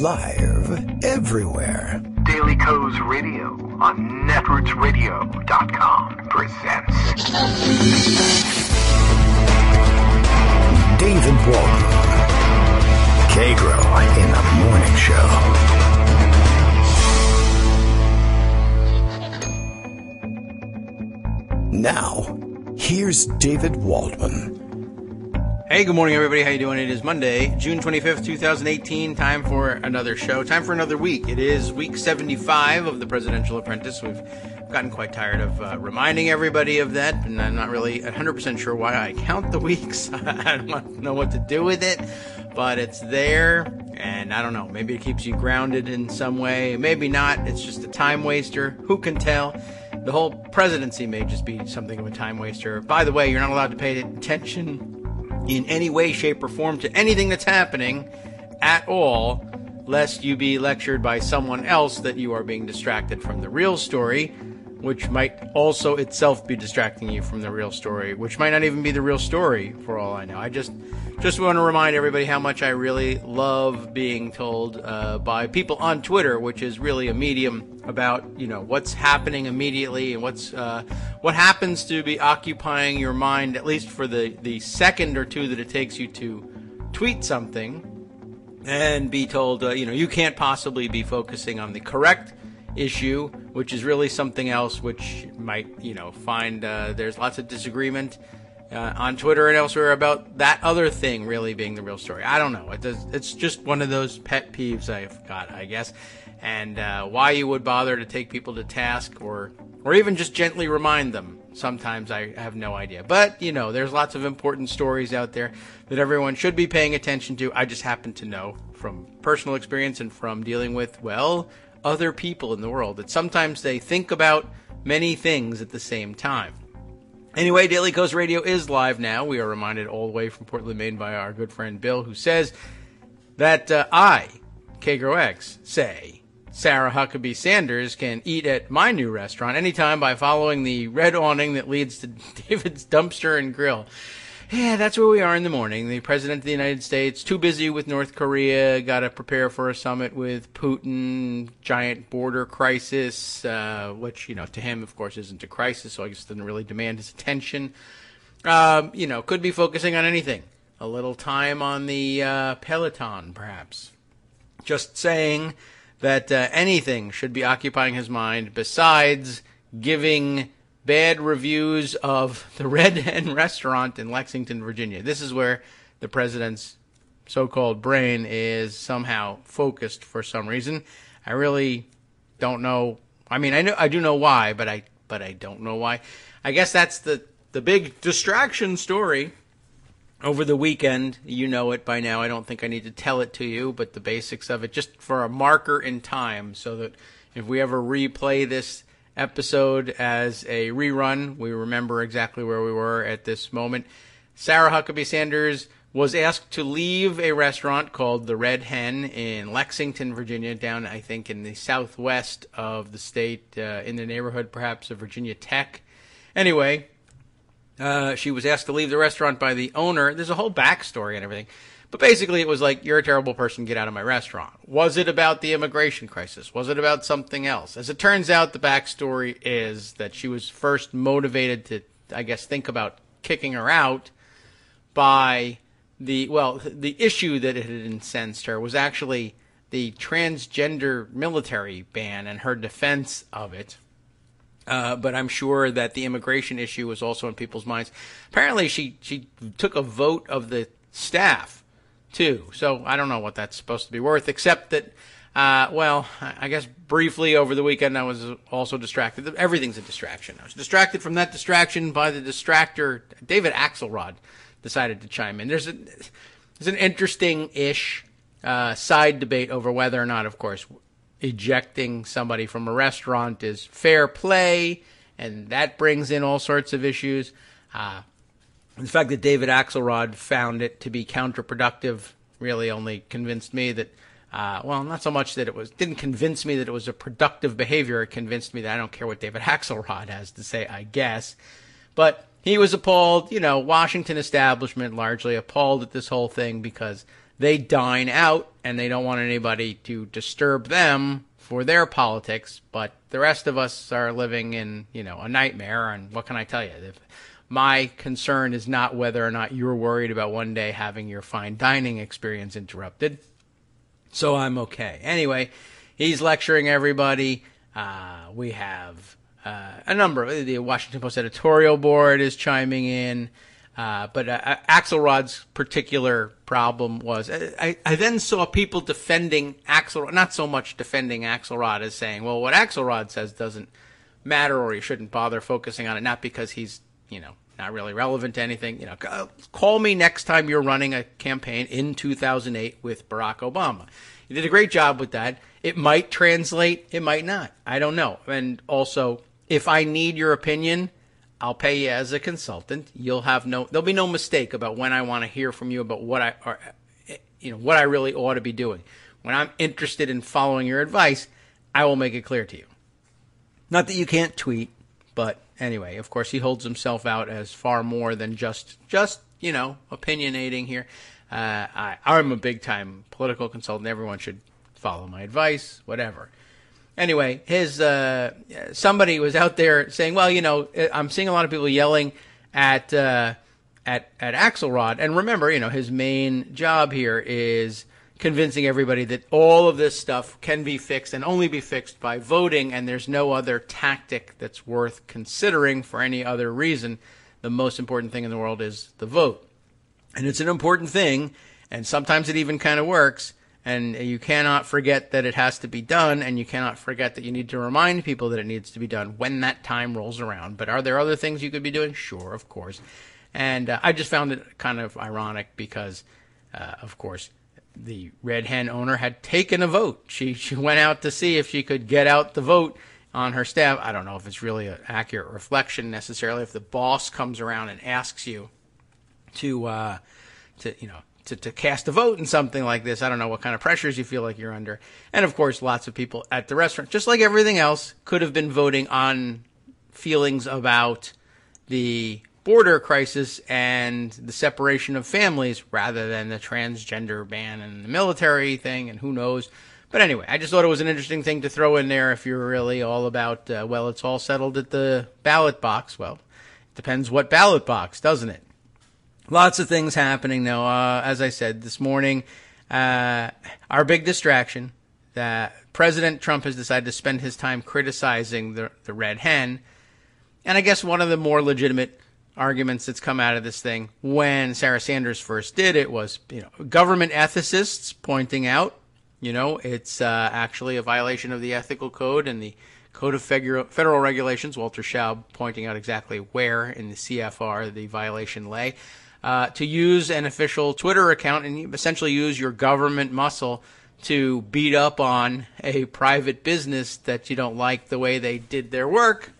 Live everywhere. Daily Co's Radio on netrootsradio.com presents David Waldman. Kagro in the Morning Show. Now, here's David Waldman. Hey, good morning, everybody. How you doing? It is Monday, June 25th, 2018. Time for another show. Time for another week. It is week 75 of The Presidential Apprentice. We've gotten quite tired of reminding everybody of that, and I'm not really 100% sure why I count the weeks. I don't know what to do with it, but it's there, and I don't know. Maybe it keeps you grounded in some way. Maybe not. It's just a time waster. Who can tell? The whole presidency may just be something of a time waster. By the way, you're not allowed to pay attention in any way, shape, or form to anything that's happening at all, lest you be lectured by someone else that you are being distracted from the real story, which might also itself be distracting you from the real story, which might not even be the real story, for all I know. I just want to remind everybody how much I really love being told by people on Twitter, which is really a medium about, you know, what's happening immediately and what happens to be occupying your mind, at least for the second or two that it takes you to tweet something, and be told, you can't possibly be focusing on the correct issue, which is really something else, which might, find there's lots of disagreement on Twitter and elsewhere about that other thing really being the real story. I don't know. It's just one of those pet peeves I've got, I guess. And why you would bother to take people to task or even just gently remind them, sometimes I have no idea. But, there's lots of important stories out there that everyone should be paying attention to. I just happen to know from personal experience and from dealing with, other people in the world that sometimes they think about many things at the same time. Anyway, Daily Coast Radio is live now. We are reminded all the way from Portland, Maine by our good friend Bill, who says that I, Kagro X, say Sarah Huckabee Sanders can eat at my new restaurant anytime by following the red awning that leads to David's Dumpster and Grill. Yeah, that's where we are in the morning. The President of the United States, too busy with North Korea, got to prepare for a summit with Putin, giant border crisis, which, to him, of course, isn't a crisis, so I guess doesn't really demand his attention. Could be focusing on anything. A little time on the Peloton, perhaps. Just saying that anything should be occupying his mind besides giving bad reviews of the Red Hen restaurant in Lexington, Virginia. This is where the president's so-called brain is somehow focused for some reason. I really don't know. I mean, I do know why, but I don't know why. I guess that's the big distraction story over the weekend. You know it by now. I don't think I need to tell it to you, but the basics of it, just for a marker in time, so that if we ever replay this episode as a rerun, we remember exactly where we were at this moment. Sarah Huckabee Sanders was asked to leave a restaurant called the Red Hen in Lexington, Virginia, down, I think, in the southwest of the state, in the neighborhood, perhaps, of Virginia Tech. Anyway, she was asked to leave the restaurant by the owner. There's a whole backstory and everything. But basically, it was like, you're a terrible person, get out of my restaurant. Was it about the immigration crisis? Was it about something else? As it turns out, the backstory is that she was first motivated to, I guess, think about kicking her out by the issue that it had incensed her was actually the transgender military ban and her defense of it. But I'm sure that the immigration issue was also in people's minds. Apparently, she took a vote of the staff too. So I don't know what that's supposed to be worth, except that, I guess briefly over the weekend I was also distracted. Everything's a distraction. I was distracted from that distraction by the distractor. David Axelrod decided to chime in. There's an interesting-ish side debate over whether or not, of course, ejecting somebody from a restaurant is fair play, and that brings in all sorts of issues. The fact that David Axelrod found it to be counterproductive really only convinced me that, not so much that didn't convince me that it was a productive behavior. It convinced me that I don't care what David Axelrod has to say, I guess. But he was appalled, Washington establishment largely appalled at this whole thing because they dine out and they don't want anybody to disturb them for their politics, but the rest of us are living in, a nightmare. And what can I tell you? My concern is not whether or not you're worried about one day having your fine dining experience interrupted. So I'm okay. Anyway, he's lecturing everybody. We have a number of the Washington Post editorial board is chiming in. But Axelrod's particular problem was I then saw people defending Axelrod, not so much defending Axelrod as saying, well, what Axelrod says doesn't matter or you shouldn't bother focusing on it, not because he's, not really relevant to anything. Call me next time you're running a campaign in 2008 with Barack Obama. You did a great job with that. It might translate. It might not. I don't know. And also, if I need your opinion, I'll pay you as a consultant. There'll be no mistake about when I want to hear from you about what I really ought to be doing. When I'm interested in following your advice, I will make it clear to you. Not that you can't tweet, but anyway, of course, he holds himself out as far more than just opinionating here. I'm a big-time political consultant. Everyone should follow my advice, whatever. Anyway, somebody was out there saying, well, I'm seeing a lot of people yelling at Axelrod. And remember, his main job here is convincing everybody that all of this stuff can be fixed and only be fixed by voting, and there's no other tactic that's worth considering for any other reason. The most important thing in the world is the vote. And it's an important thing, and sometimes it even kind of works, and you cannot forget that it has to be done, and you cannot forget that you need to remind people that it needs to be done when that time rolls around. But are there other things you could be doing? Sure, of course. And I just found it kind of ironic because, of course, the Red Hen owner had taken a vote. She went out to see if she could get out the vote on her staff. I don't know if it's really an accurate reflection necessarily. If the boss comes around and asks you to cast a vote in something like this, I don't know what kind of pressures you feel like you're under. And of course, lots of people at the restaurant, just like everything else, could have been voting on feelings about the border crisis and the separation of families rather than the transgender ban and the military thing and who knows. But anyway, I just thought it was an interesting thing to throw in there if you're really all about, it's all settled at the ballot box. Well, it depends what ballot box, doesn't it? Lots of things happening, though. As I said this morning, our big distraction, that President Trump has decided to spend his time criticizing the Red Hen. And I guess one of the more legitimate arguments that's come out of this thing when Sarah Sanders first did it was, government ethicists pointing out, it's actually a violation of the ethical code and the Code of Federal Regulations, Walter Schaub pointing out exactly where in the CFR the violation lay, to use an official Twitter account and essentially use your government muscle to beat up on a private business that you don't like the way they did their work.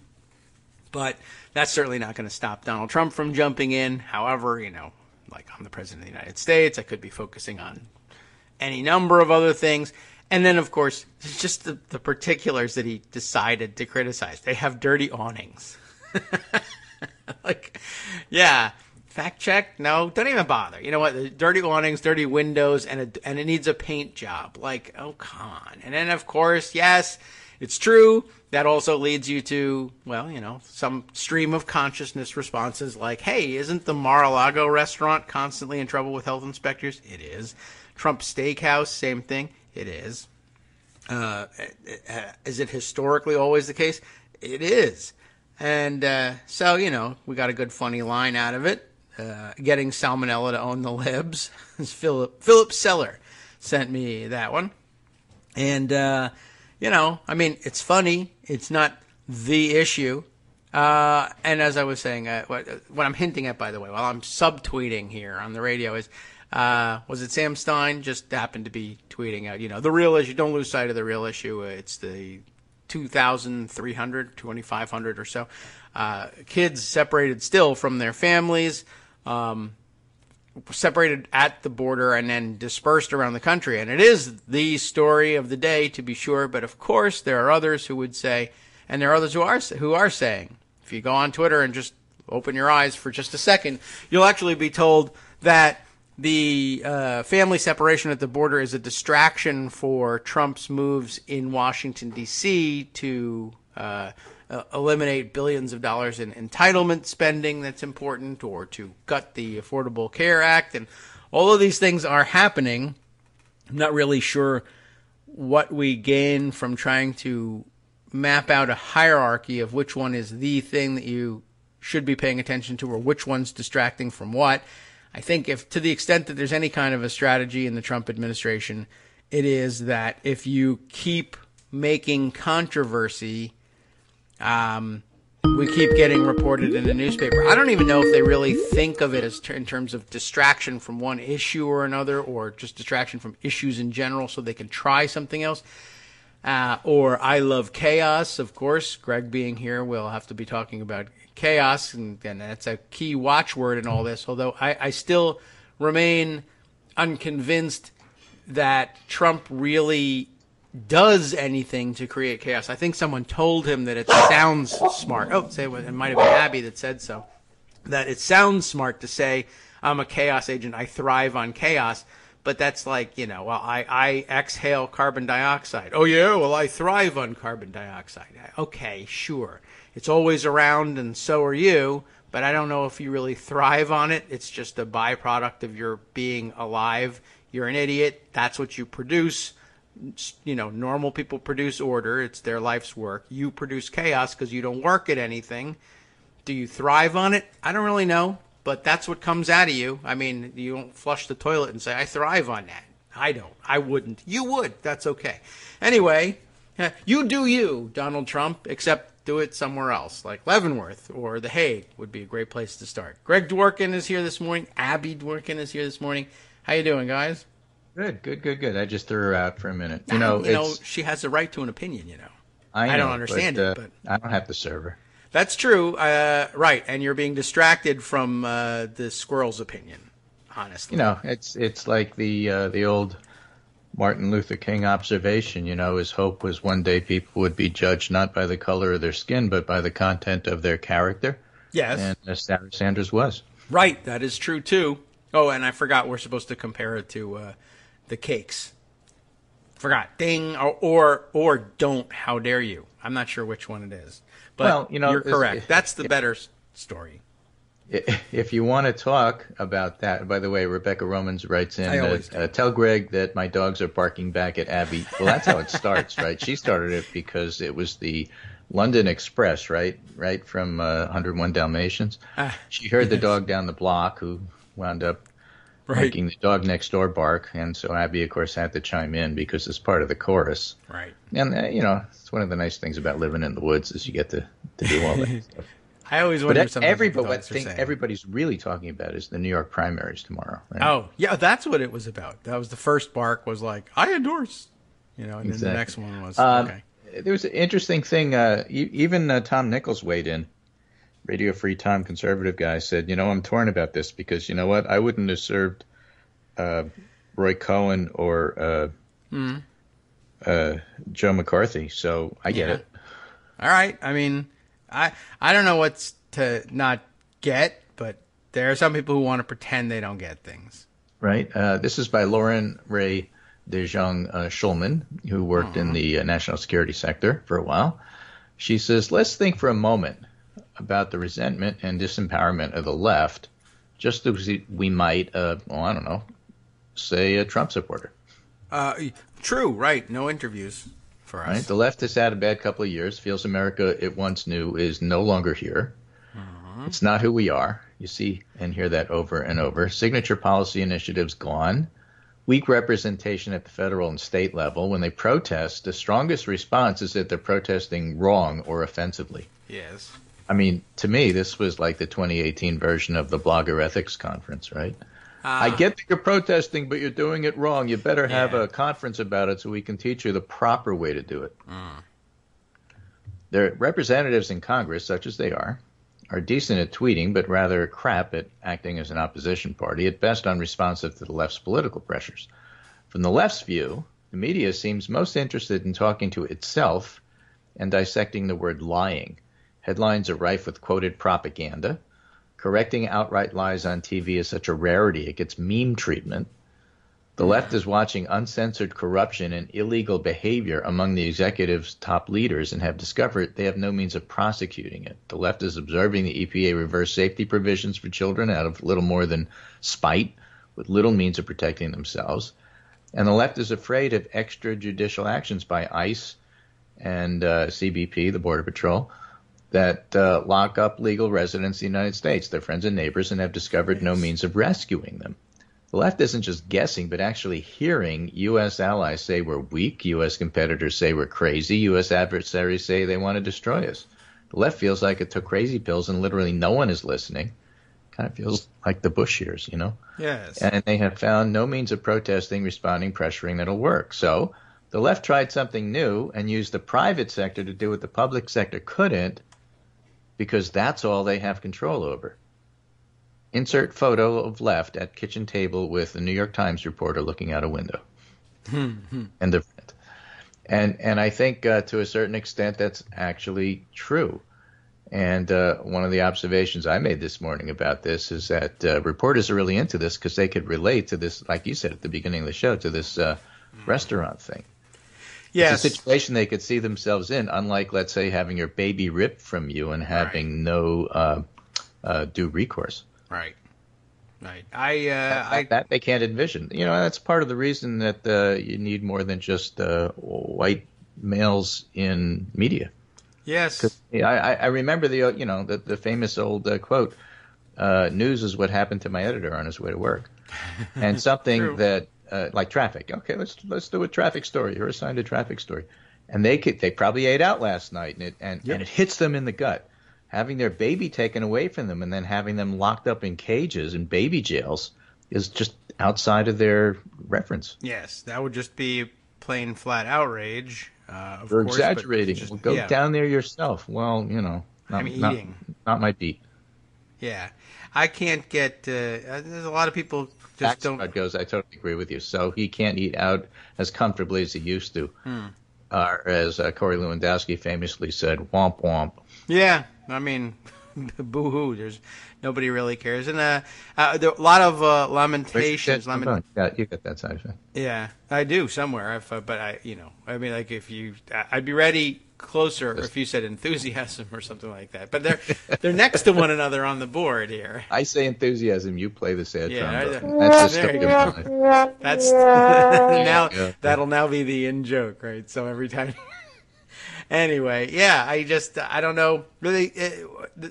But that's certainly not going to stop Donald Trump from jumping in. However, like I'm the President of the United States, I could be focusing on any number of other things. And then, of course, it's just the particulars that he decided to criticize. They have dirty awnings. Fact check? No, don't even bother. You know what? The dirty awnings, dirty windows, and it needs a paint job. Like, oh, come on. And then, of course, yes, it's true. That also leads you to, some stream of consciousness responses like, hey, isn't the Mar-a-Lago restaurant constantly in trouble with health inspectors? It is. Trump Steakhouse, same thing. It is. Is it historically always the case? It is. And so, we got a good funny line out of it. Getting Salmonella to own the libs. Philip Seller sent me that one. And, it's funny. It's not the issue. And as I was saying, what I'm hinting at, by the way, while I'm subtweeting here on the radio is, was it Sam Stein just happened to be tweeting out, the real issue, don't lose sight of the real issue. It's the 2,300, 2,500 or so, kids separated still from their families, separated at the border and then dispersed around the country. And it is the story of the day, to be sure. But of course, there are others who would say, and there are others who are saying, if you go on Twitter and just open your eyes for just a second, you'll actually be told that the family separation at the border is a distraction for Trump's moves in Washington, D.C. to eliminate billions of dollars in entitlement spending that's important, or to gut the Affordable Care Act. And all of these things are happening. I'm not really sure what we gain from trying to map out a hierarchy of which one is the thing that you should be paying attention to, or which one's distracting from what. I think if, to the extent that there's any kind of a strategy in the Trump administration, it is that if you keep making controversy, we keep getting reported in the newspaper. I don't even know if they really think of it as in terms of distraction from one issue or another, or just distraction from issues in general so they can try something else. Or I love chaos, of course. Greg being here, we'll have to be talking about chaos, and that's a key watchword in all this, although I still remain unconvinced that Trump really does anything to create chaos. I think someone told him that it sounds smart. It might have been Abby that said so. That it sounds smart to say, I'm a chaos agent, I thrive on chaos. But that's like, well, I exhale carbon dioxide. Oh, yeah, well, I thrive on carbon dioxide. Okay, sure. It's always around, and so are you, but I don't know if you really thrive on it. It's just a byproduct of your being alive. You're an idiot. That's what you produce. Normal people produce order. It's their life's work. You produce chaos because you don't work at anything. Do you thrive on it? I don't really know, but that's what comes out of you. I mean, you don't flush the toilet and say, I thrive on that. I don't. I wouldn't. You would. That's okay. Anyway, you do you, Donald Trump, except do it somewhere else, like Leavenworth or The Hague would be a great place to start. Greg Dworkin is here this morning. Abby Dworkin is here this morning. How you doing, guys? Good. I just threw her out for a minute. She has a right to an opinion, I don't understand it, but I don't have to serve her. That's true. Right. And you're being distracted from the squirrel's opinion, honestly. It's like the old Martin Luther King observation. His hope was one day people would be judged not by the color of their skin, but by the content of their character. Yes. And Sarah Sanders was. Right. That is true, too. Oh, and I forgot we're supposed to compare it to the cakes. Forgot. Ding. Or don't. How dare you? I'm not sure which one it is. But you're correct. That's the better story. If you want to talk about that, by the way, Rebecca Romans writes in, tell Greg that my dogs are barking back at Abby. Well, that's how it starts, right? She started it because it was the London Express, right from 101 Dalmatians. She heard the dog down the block who wound up making the dog next door bark, and so Abby, of course, had to chime in because it's part of the chorus. Right. And, it's one of the nice things about living in the woods is you get to do all that stuff. I always wonder what thing everybody's really talking about is the New York primaries tomorrow. Right? Oh, yeah, that's what it was about. That was the first bark was like, I endorse, and exactly. Then the next one was, okay. There was an interesting thing. Even Tom Nichols weighed in. Radio Free Tom, conservative guy, said, I'm torn about this because, you know what, I wouldn't have served Roy Cohn or Joe McCarthy, so I get it. All right. I mean, I don't know what's to not get, but there are some people who want to pretend they don't get things. Right. This is by Lauren Ray DeJong Schulman, who worked in the national security sector for a while. She says, let's think for a moment about the resentment and disempowerment of the left, just as we might, say a Trump supporter. True, right. No interviews for us. Right? The left has had a bad couple of years, feels America it once knew is no longer here. It's not who we are. You see and hear that over and over. Signature policy initiatives gone. Weak representation at the federal and state level. When they protest, the strongest response is that they're protesting wrong or offensively. Yes. I mean, to me, this was like the 2018 version of the Blogger Ethics Conference, right? I get that you're protesting, but you're doing it wrong. You better have a conference about it so we can teach you the proper way to do it. Their representatives in Congress, such as they are decent at tweeting, but rather crap at acting as an opposition party, at best unresponsive to the left's political pressures. From the left's view, the media seems most interested in talking to itself and dissecting the word lying. Headlines are rife with quoted propaganda. Correcting outright lies on TV is such a rarity. It gets meme treatment. The left is watching uncensored corruption and illegal behavior among the executive's top leaders and have discovered they have no means of prosecuting it. The left is observing the EPA reverse safety provisions for children out of little more than spite, with little means of protecting themselves. And the left is afraid of extrajudicial actions by ICE and CBP, the Border Patrol, that lock up legal residents in the United States, their friends and neighbors, and have discovered no means of rescuing them. The left isn't just guessing, but actually hearing U.S. allies say we're weak, U.S. competitors say we're crazy, U.S. adversaries say they want to destroy us. The left feels like it took crazy pills and literally no one is listening. Kind of feels like the Bush years, you know? Yes. And they have found no means of protesting, responding, pressuring that'll work. So the left tried something new and used the private sector to do what the public sector couldn't, because that's all they have control over. Insert photo of left at kitchen table with the New York Times reporter looking out a window. End of it. And I think to a certain extent that's actually true. And one of the observations I made this morning about this is that reporters are really into this because they could relate to this, like you said at the beginning of the show, to this restaurant thing. Yes. It's a situation they could see themselves in, unlike, let's say, having your baby ripped from you and having no due recourse. Right. Right. That they can't envision. You know, that's part of the reason that you need more than just white males in media. Yes. I remember the famous old quote, news is what happened to my editor on his way to work. And something that like traffic. Okay, let's do a traffic story. You're assigned a traffic story. And they probably ate out last night and it hits them in the gut. Having their baby taken away from them and then having them locked up in cages in baby jails is just outside of their reference. Yes, that would just be plain flat outrage. You're exaggerating. Go down there yourself. Well, I'm eating. Not my beat. Yeah, I can't get. There's a lot of people just don't. Goes. I totally agree with you. So he can't eat out as comfortably as he used to, as Corey Lewandowski famously said, "Womp womp." Yeah, I mean, boo-hoo. There's nobody really cares, and there are a lot of lamentations. Yeah, you got that side effect. Yeah, I do somewhere. But I'd be ready closer if you said enthusiasm or something like that. But they're next to one another on the board here. I say enthusiasm. You play the sad trombone. That's there you go. That's now that'll now be the in joke, right? So every time. Anyway, yeah, I don't know. Really,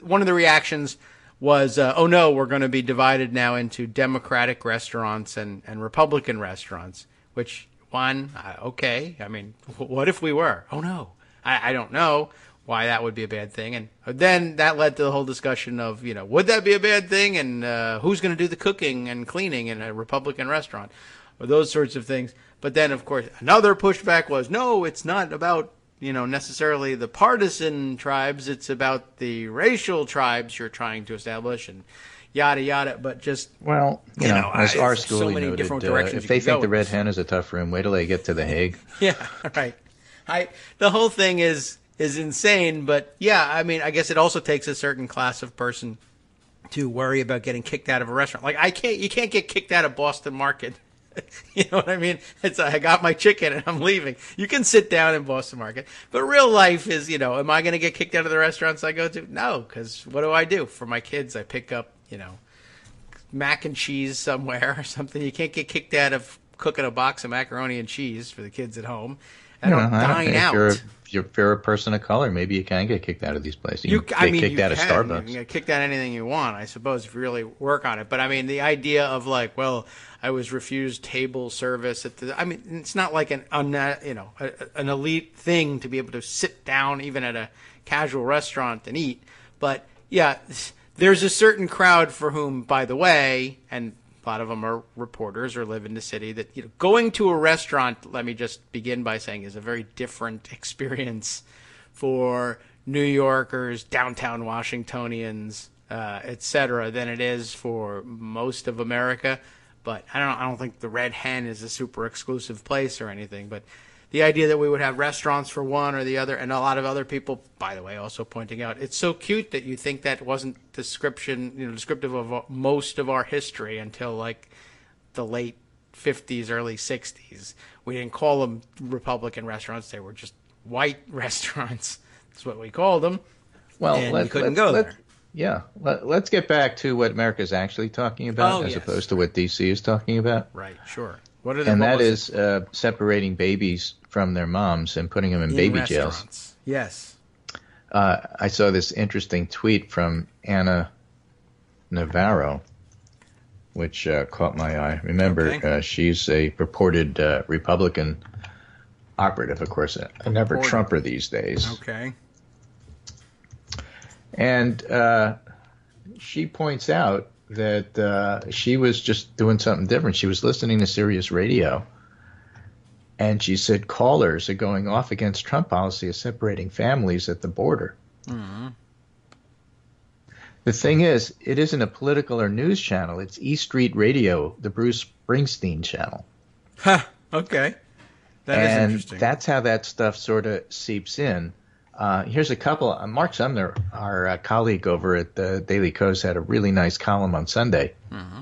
one of the reactions was, oh no, we're going to be divided now into Democratic restaurants and Republican restaurants, which okay. I mean, what if we were? Oh no, I don't know why that would be a bad thing. And then that led to the whole discussion of, would that be a bad thing? And who's going to do the cooking and cleaning in a Republican restaurant or those sorts of things. But then, of course, another pushback was, no, it's not about necessarily the partisan tribes. It's about the racial tribes you're trying to establish and yada, yada. But just, as our school so many noted, different directions if they think the red hen is a tough room, wait till they get to The Hague. Yeah, right. The whole thing is insane. But, yeah, I mean, I guess it also takes a certain class of person to worry about getting kicked out of a restaurant. Like, you can't get kicked out of Boston Market. You know what I mean? It's I got my chicken and I'm leaving. You can sit down in Boston Market, but real life is, am I going to get kicked out of the restaurants I go to? No, because what do I do for my kids? I pick up, mac and cheese somewhere or something. You can't get kicked out of cooking a box of macaroni and cheese for the kids at home. I don't dine out. If you're a person of color, maybe you can get kicked out of these places. You can get kicked out of Starbucks. You can get kicked out of anything you want, I suppose, if you really work on it. But I mean, the idea of I was refused table service it's not like an elite thing to be able to sit down even at a casual restaurant and eat. But yeah, there's a certain crowd for whom, by the way, and a lot of them are reporters or live in the city, that going to a restaurant, let me just begin by saying, is a very different experience for New Yorkers, downtown Washingtonians, etc., than it is for most of America. But I don't think the Red Hen is a super exclusive place or anything. But the idea that we would have restaurants for one or the other, and a lot of other people, by the way, also pointing out, it's so cute that you think that wasn't descriptive of most of our history until like the late 50s, early 60s. We didn't call them Republican restaurants; they were just white restaurants. That's what we called them. Well, and you couldn't go there. Yeah, let's get back to what America's actually talking about, as opposed to what D.C. is talking about. Right. Sure. What are the and that is separating babies from their moms and putting them in baby jails. Yes. I saw this interesting tweet from Ana Navarro, which caught my eye. Remember, she's a purported Republican operative, of course, a never Trumper these days. Okay. And she points out that she was just doing something different. She was listening to Sirius Radio, and she said callers are going off against Trump policy of separating families at the border. Mm-hmm. The thing is, it isn't a political or news channel. It's E Street Radio, the Bruce Springsteen channel. Huh, okay. That is interesting. And that's how that stuff sort of seeps in. Here's a couple. Mark Sumner, our colleague over at the Daily Kos, had a really nice column on Sunday. Mm-hmm.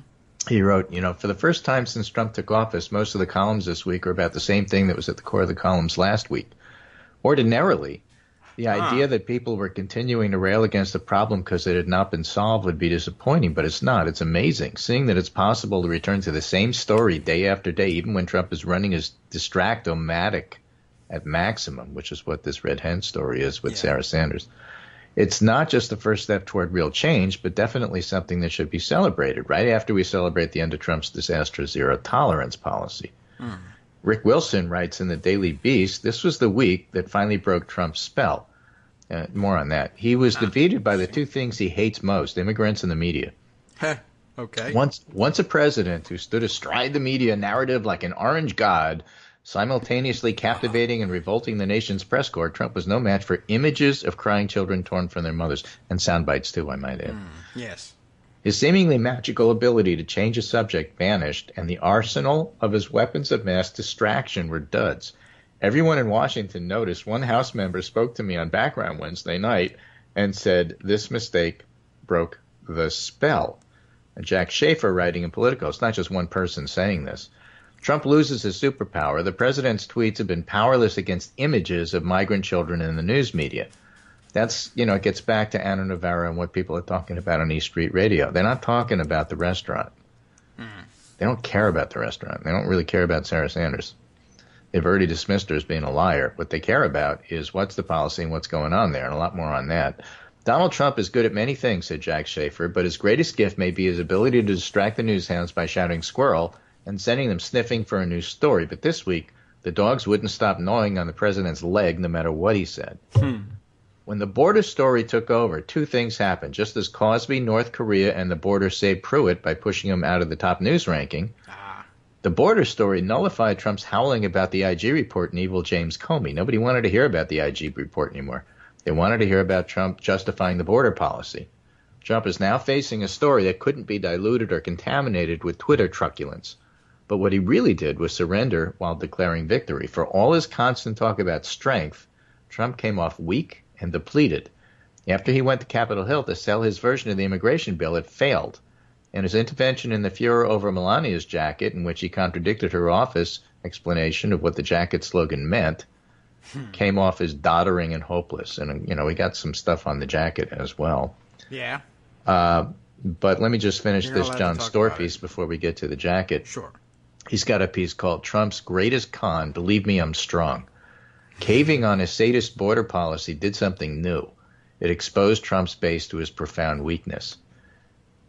He wrote, for the first time since Trump took office, most of the columns this week are about the same thing that was at the core of the columns last week. Ordinarily, the idea that people were continuing to rail against the problem because it had not been solved would be disappointing, but it's not. It's amazing. Seeing that it's possible to return to the same story day after day, even when Trump is running his distractomatic at maximum, which is what this Red Hen story is with Sarah Sanders. It's not just the first step toward real change, but definitely something that should be celebrated right after we celebrate the end of Trump's disastrous zero-tolerance policy. Mm. Rick Wilson writes in the Daily Beast, this was the week that finally broke Trump's spell. More on that. He was defeated by the two things he hates most, immigrants and the media. Okay. Once a president who stood astride the media narrative like an orange god, simultaneously captivating and revolting the nation's press corps, Trump was no match for images of crying children torn from their mothers, and sound bites too, I might add. Yes. His seemingly magical ability to change a subject vanished, and the arsenal of his weapons of mass distraction were duds. Everyone in Washington noticed. One House member spoke to me on Background Wednesday night and said, this mistake broke the spell. And Jack Schaefer, writing in Politico, it's not just one person saying this. Trump loses his superpower. The president's tweets have been powerless against images of migrant children in the news media. That's, it gets back to Ana Navarro and what people are talking about on East Street Radio. They're not talking about the restaurant. They don't care about the restaurant. They don't really care about Sarah Sanders. They've already dismissed her as being a liar. What they care about is what's the policy and what's going on there, and a lot more on that. Donald Trump is good at many things, said Jack Schaefer, but his greatest gift may be his ability to distract the news hounds by shouting squirrel and sending them sniffing for a new story. But this week, the dogs wouldn't stop gnawing on the president's leg no matter what he said. When the border story took over, two things happened. Just as Cosby, North Korea, and the border saved Pruitt by pushing him out of the top news ranking, the border story nullified Trump's howling about the IG report and evil James Comey. Nobody wanted to hear about the IG report anymore. They wanted to hear about Trump justifying the border policy. Trump is now facing a story that couldn't be diluted or contaminated with Twitter truculence. But what he really did was surrender while declaring victory. For all his constant talk about strength, Trump came off weak and depleted. After he went to Capitol Hill to sell his version of the immigration bill, it failed. And his intervention in the furor over Melania's jacket, in which he contradicted her office explanation of what the jacket slogan meant, came off as doddering and hopeless. And, we got some stuff on the jacket as well. Yeah. But let me just finish this John Storr piece before we get to the jacket. Sure. He's got a piece called Trump's Greatest Con, Believe Me, I'm Strong. Caving on his sadist border policy did something new. It exposed Trump's base to his profound weakness.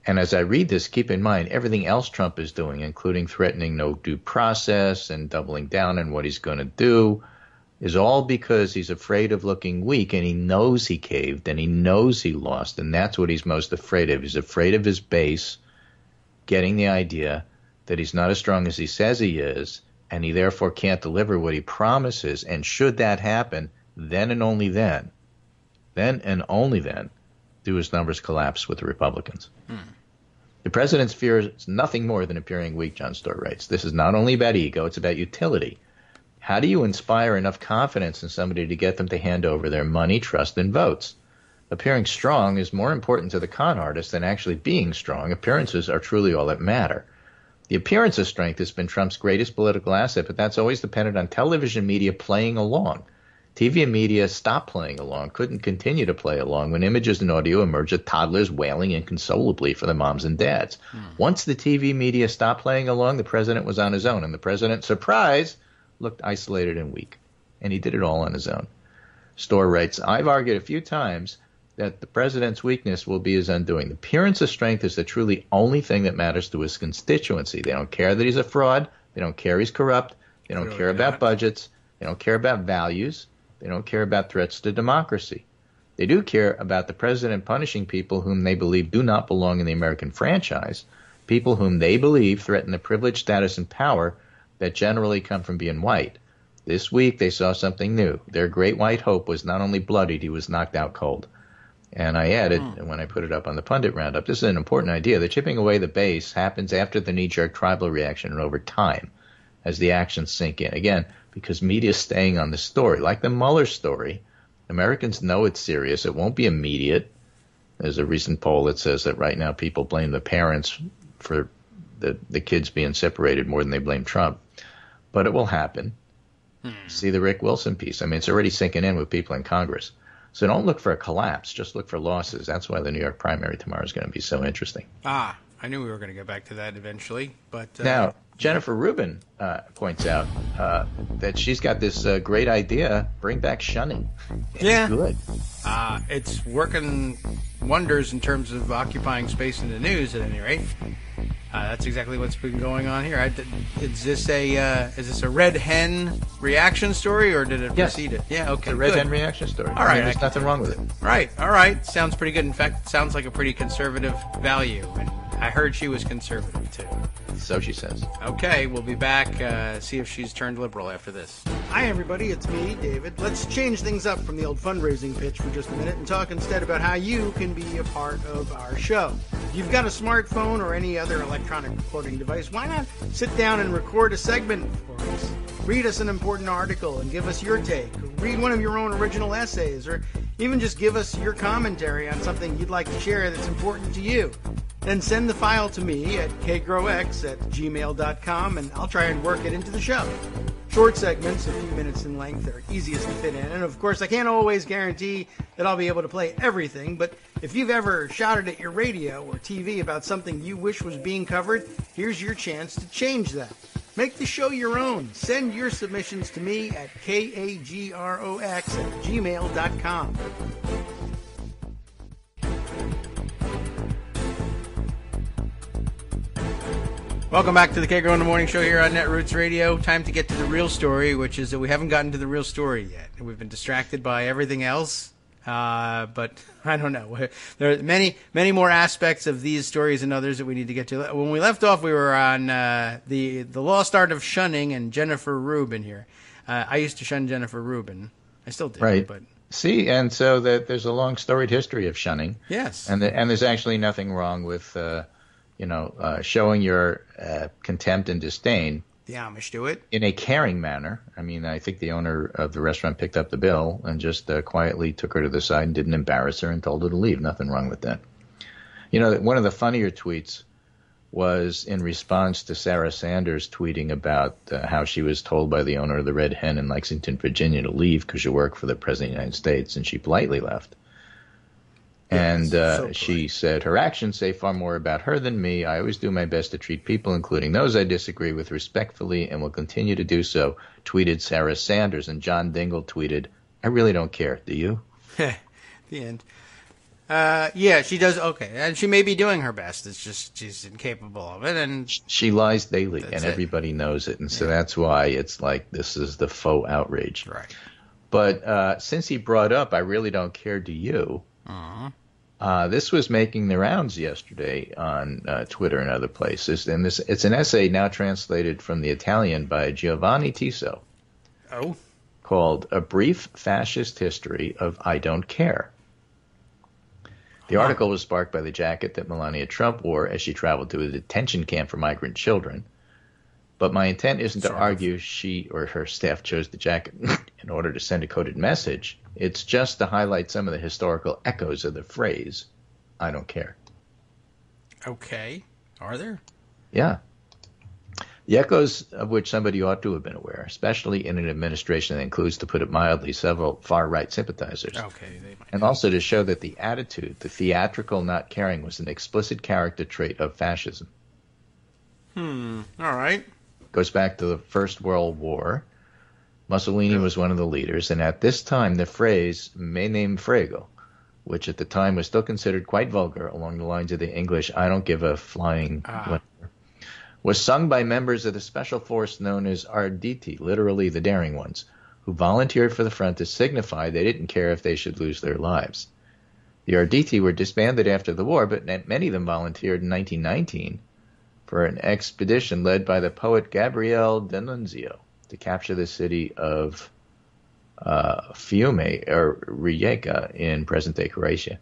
And as I read this, keep in mind everything else Trump is doing, including threatening no due process and doubling down on what he's going to do, is all because he's afraid of looking weak, and he knows he caved, and he knows he lost, and that's what he's most afraid of. He's afraid of his base getting the idea that he's not as strong as he says he is, and he therefore can't deliver what he promises. And should that happen, then and only then, do his numbers collapse with the Republicans. The president's fear is nothing more than appearing weak, John Storr writes. This is not only about ego, it's about utility. How do you inspire enough confidence in somebody to get them to hand over their money, trust, and votes? Appearing strong is more important to the con artist than actually being strong. Appearances are truly all that matter. The appearance of strength has been Trump's greatest political asset, but that's always depended on television media playing along. TV and media stopped playing along, couldn't continue to play along when images and audio emerged of toddlers wailing inconsolably for their moms and dads. Once the TV media stopped playing along, the president was on his own, and the president, surprise, looked isolated and weak. And he did it all on his own. Storr writes, I've argued a few times that the president's weakness will be his undoing. The appearance of strength is the truly only thing that matters to his constituency. They don't care that he's a fraud. They don't care he's corrupt. They don't care about budgets. They don't care about values. They don't care about threats to democracy. They do care about the president punishing people whom they believe do not belong in the American franchise, people whom they believe threaten the privilege, status, and power that generally come from being white. This week they saw something new. Their great white hope was not only bloodied, he was knocked out cold. And I added, when I put it up on the Pundit Roundup, this is an important idea. The chipping away the base happens after the knee-jerk tribal reaction and over time as the actions sink in. Again, because media is staying on the story. Like the Mueller story, Americans know it's serious. It won't be immediate. There's a recent poll that says that right now people blame the parents for the kids being separated more than they blame Trump. But it will happen. See the Rick Wilson piece. I mean, it's already sinking in with people in Congress. So don't look for a collapse. Just look for losses. That's why the New York primary tomorrow is going to be so interesting. I knew we were going to get back to that eventually. But now, Jennifer Rubin points out that she's got this great idea, bring back shunning. It's good. It's working wonders in terms of occupying space in the news, at any rate. That's exactly what's been going on here. Is this a red hen reaction story, or did it precede it? Yeah, okay. It's a red hen reaction story. All right. There's nothing wrong with it. Right, all right. Sounds pretty good. In fact, sounds like a pretty conservative value. And I heard she was conservative, too. So she says. Okay, we'll be back, see if she's turned liberal after this. Hi, everybody. It's me, David. Let's change things up from the old fundraising pitch for just a minute and talk instead about how you can be a part of our show. If you've got a smartphone or any other electronic recording device, why not sit down and record a segment for us? Read us an important article and give us your take. Read one of your own original essays, or even just give us your commentary on something you'd like to share that's important to you. Then send the file to me at kagrox@gmail.com, and I'll try and work it into the show. Short segments, a few minutes in length, are easiest to fit in. And of course, I can't always guarantee that I'll be able to play everything, but if you've ever shouted at your radio or TV about something you wish was being covered, here's your chance to change that. Make the show your own. Send your submissions to me at kagrox@gmail.com. Welcome back to the Kagro in the Morning Show here on Netroots Radio. Time to get to the real story, which is that we haven't gotten to the real story yet. We've been distracted by everything else, but I don't know. There are many more aspects of these stories and others that we need to get to. When we left off, we were on the lost art of shunning and Jennifer Rubin here. I used to shun Jennifer Rubin. I still do, right. But see, and so there's a long storied history of shunning. Yes, and there's actually nothing wrong with showing your contempt and disdain. The Amish do it in a caring manner. I mean, I think the owner of the restaurant picked up the bill and just quietly took her to the side and didn't embarrass her and told her to leave. Nothing wrong with that. You know, one of the funnier tweets was in response to Sarah Sanders tweeting about how she was told by the owner of the Red Hen in Lexington, Virginia, to leave because you work for the President of the United States, and she politely left. And she said, her actions say far more about her than me. I always do my best to treat people, including those I disagree with, respectfully, and will continue to do so, tweeted Sarah Sanders. And John Dingell tweeted, I really don't care. Do you? The end. Yeah, she does. Okay. And she may be doing her best. It's just she's incapable of it. And she lies daily, and everybody knows it. And so that's why it's like this is the faux outrage. Right. But since he brought up, I really don't care, do you? This was making the rounds yesterday on Twitter and other places, and it's an essay now translated from the Italian by Giovanni Tiso. Oh. Called A Brief Fascist History of I Don't Care. The article was sparked by the jacket that Melania Trump wore as she traveled to a detention camp for migrant children. But my intent isn't to argue she or her staff chose the jacket in order to send a coded message. It's just to highlight some of the historical echoes of the phrase, I don't care. Okay. Are there? Yeah. The echoes of which somebody ought to have been aware, especially in an administration that includes, to put it mildly, several far-right sympathizers. Okay. They might and also to show that the attitude, the theatrical not caring, was an explicit character trait of fascism. All right. Goes back to the First World War. Mussolini was one of the leaders, and at this time the phrase "me ne frego," which at the time was still considered quite vulgar along the lines of the English "I don't give a flying," was sung by members of the special force known as Arditi, literally the daring ones, who volunteered for the front to signify they didn't care if they should lose their lives. The Arditi were disbanded after the war, but many of them volunteered in 1919 for an expedition led by the poet Gabriele D'Annunzio to capture the city of Fiume, or Rijeka, in present-day Croatia,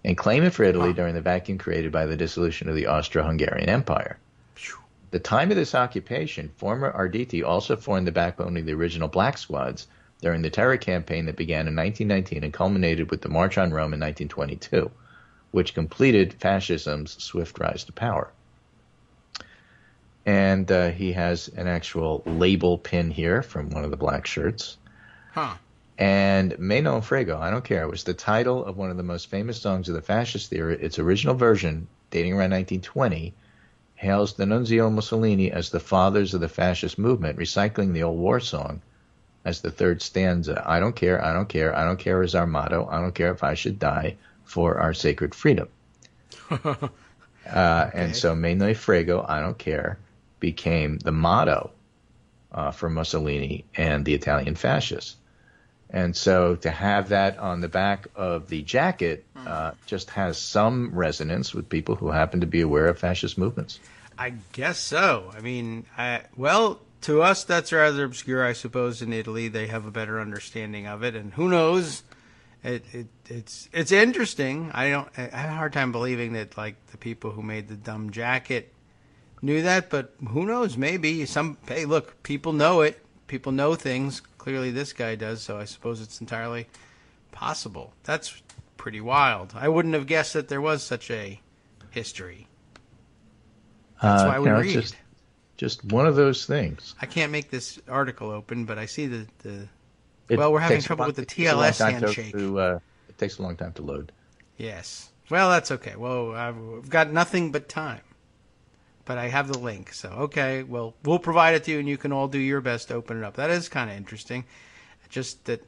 and claim it for Italy during the vacuum created by the dissolution of the Austro-Hungarian Empire. At the time of this occupation, former Arditi also formed the backbone of the original Black Squads during the terror campaign that began in 1919 and culminated with the March on Rome in 1922, which completed fascism's swift rise to power. And he has an actual label pin here from one of the black shirts. And Me non frego, I don't care, was the title of one of the most famous songs of the fascist era. Its original version, dating around 1920, hails D'Annunzio and Mussolini as the fathers of the fascist movement, recycling the old war song as the third stanza. I don't care, I don't care, I don't care is our motto. I don't care if I should die for our sacred freedom. And so Me non frego, I don't care, became the motto for Mussolini and the Italian fascists. And so to have that on the back of the jacket just has some resonance with people who happen to be aware of fascist movements. I guess so. I mean, well, to us that's rather obscure, I suppose. In Italy, they have a better understanding of it, and who knows? It's interesting. I have a hard time believing that like the people who made the dumb jacket knew that, but who knows? Maybe hey, look, people know it. People know things. Clearly this guy does, so I suppose it's entirely possible. That's pretty wild. I wouldn't have guessed that there was such a history. That's why we read. It's just one of those things. I can't make this article open, but I see well, we're having trouble with the TLS handshake. It takes a long time to load. Yes. Well, that's okay. Well, I've got nothing but time. But I have the link, so okay. Well, we'll provide it to you, and you can all do your best to open it up. That is kind of interesting. Just that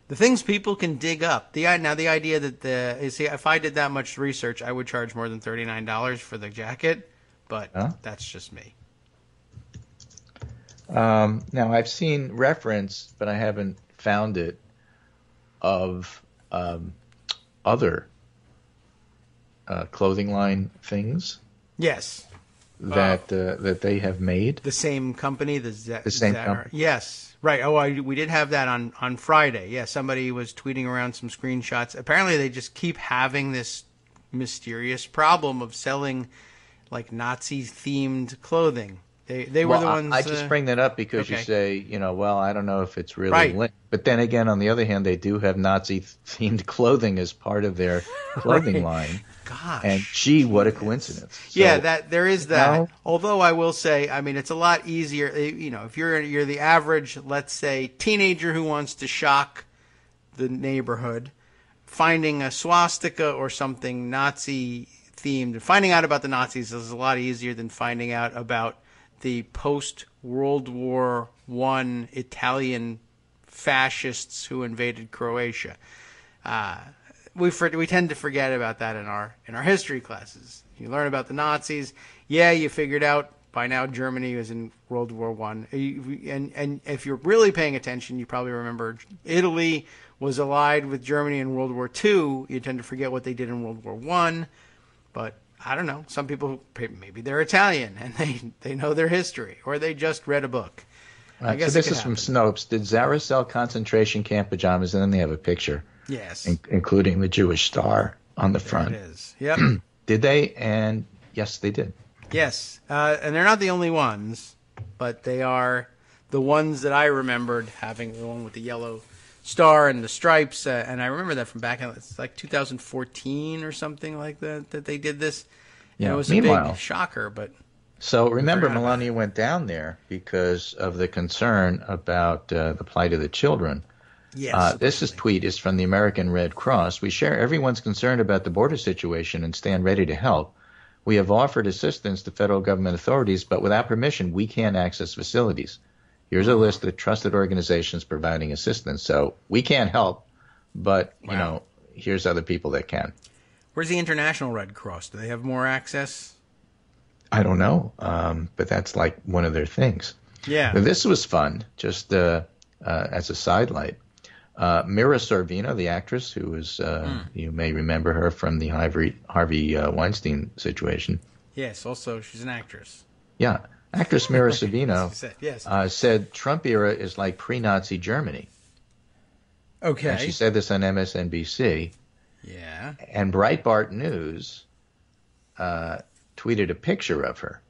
the things people can dig up. The idea that if I did that much research, I would charge more than $39 for the jacket. But that's just me. Now I've seen reference, but I haven't found it, of other clothing line things. Yes. That they have made. The same company, the same company. Yes, right. We did have that on Friday. Yeah, somebody was tweeting around some screenshots. Apparently, they just keep having this mysterious problem of selling like Nazi-themed clothing. They were the ones. I just bring that up because you say, well, I don't know if it's really linked. But then again, on the other hand, they do have Nazi-themed clothing as part of their clothing line. Gosh. And gee, what a coincidence. So, yeah, there is that. Although I will say, I mean, it's a lot easier. If you're the average, let's say, teenager who wants to shock the neighborhood, finding a swastika or something Nazi-themed, finding out about the Nazis is a lot easier than finding out about the post-World War I Italian fascists who invaded Croatia. We tend to forget about that in our history classes. You learn about the Nazis. Yeah, you figured out by now Germany was in World War I. And if you're really paying attention, you probably remember Italy was allied with Germany in World War II. You tend to forget what they did in World War I. But I don't know. Some people, maybe they're Italian and they know their history, or they just read a book. I guess so this is from Snopes. Did Zara sell concentration camp pajamas? And then they have a picture. Yes. Including the Jewish star on the front. It is. Yep. Did they? And yes, they did. Yes. And they're not the only ones. but they are the ones that I remembered having, the one with the yellow star and the stripes, and I remember that from back in, it's like 2014 or something like that they did this. And Yeah. it was Meanwhile, a big shocker, but so remember, forgot about Melania went down there because of the concern about the plight of the children. yes, This tweet is from the American Red Cross. We share everyone's concern about the border situation and stand ready to help. We have offered assistance to federal government authorities, but without permission, we can't access facilities. Here's a list of trusted organizations providing assistance. So we can't help, but, you know, here's other people that can. Where's the International Red Cross? Do they have more access? I don't know, but that's like one of their things. Yeah. But this was fun, just as a sidelight. Mira Sorvino, the actress who was, you may remember her from the Harvey Weinstein situation. Yes, also she's an actress. Yeah. Actress Mira Sorvino said Trump era is like pre-Nazi Germany. Okay. And she said this on MSNBC. Yeah. And Breitbart News tweeted a picture of her.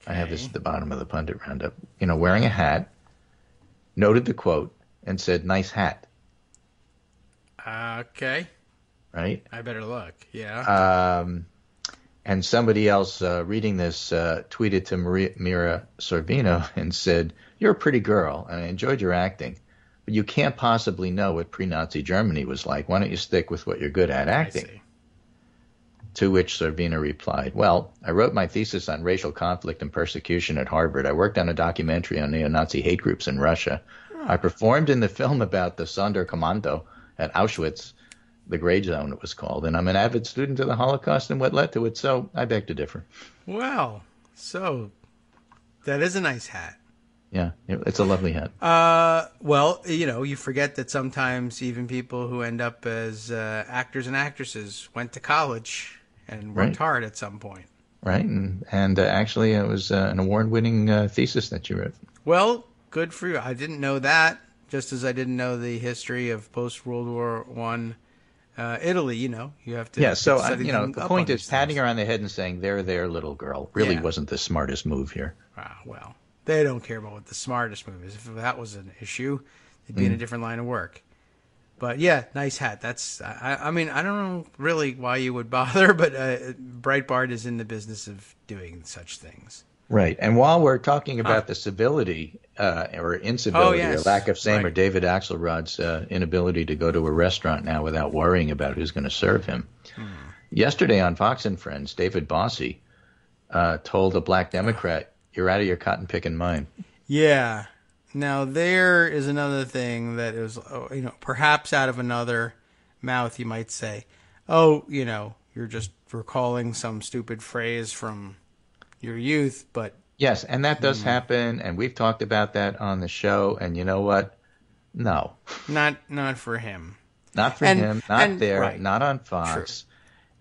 Okay. I have this at the bottom of the pundit roundup. You know, wearing a hat, noted the quote, and said, "Nice hat." Okay. Right? I better look. Yeah. And somebody else reading this tweeted to Mira Sorvino and said, "You're a pretty girl, and I enjoyed your acting, but you can't possibly know what pre-Nazi Germany was like. Why don't you stick with what you're good at, acting?" To which Sorvino replied, "Well, I wrote my thesis on racial conflict and persecution at Harvard. I worked on a documentary on neo-Nazi hate groups in Russia. I performed in the film about the Sonderkommando at Auschwitz, the Gray Zone it was called, and I'm an avid student of the Holocaust and what led to it, so I beg to differ." Well, so that is a nice hat. Yeah, it's a lovely hat. Well, you know, you forget that sometimes even people who end up as actors and actresses went to college and worked hard at some point. Right, and actually it was an award-winning thesis that you wrote. Well, good for you. I didn't know that, just as I didn't know the history of post-World War I Italy. You know, you have to. Yeah, so the point is, patting her on the head and saying, "There, little girl," really wasn't the smartest move here. Well, they don't care about what the smartest move is. If that was an issue, they'd be in a different line of work. But yeah, nice hat. That's. I mean, I don't know really why you would bother, but Breitbart is in the business of doing such things. Right, and while we're talking about the civility or incivility or lack of same, or David Axelrod's inability to go to a restaurant now without worrying about who's going to serve him. Yesterday on Fox and Friends, David Bossie told a black Democrat, "You're out of your cotton picking mind." Yeah. Now there is another thing that is, perhaps out of another mouth you might say, you're just recalling some stupid phrase from your youth, but yes, and that does happen, and we've talked about that on the show. And you know what? No, not for him. Not for him. Not there. Not on Fox. True.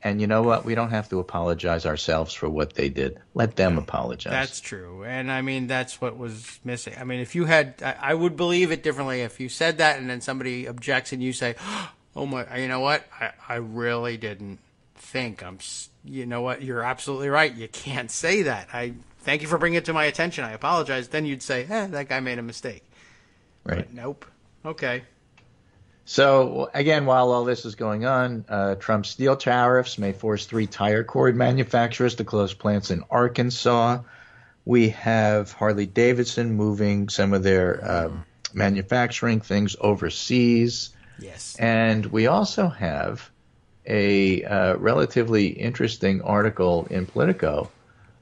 And you know what? We don't have to apologize ourselves for what they did. Let them apologize. That's true. And I mean, that's what was missing. I mean, if you had, I would believe it differently if you said that, and then somebody objects, and you say, "Oh my, you know what? I really didn't think you know what? You're absolutely right. You can't say that. I thank you for bringing it to my attention. I apologize." Then you'd say, that guy made a mistake. Right. But nope. Okay. So, again, while all this is going on, Trump's steel tariffs may force 3 tire cord manufacturers to close plants in Arkansas. We have Harley-Davidson moving some of their manufacturing things overseas. Yes. And we also have a relatively interesting article in Politico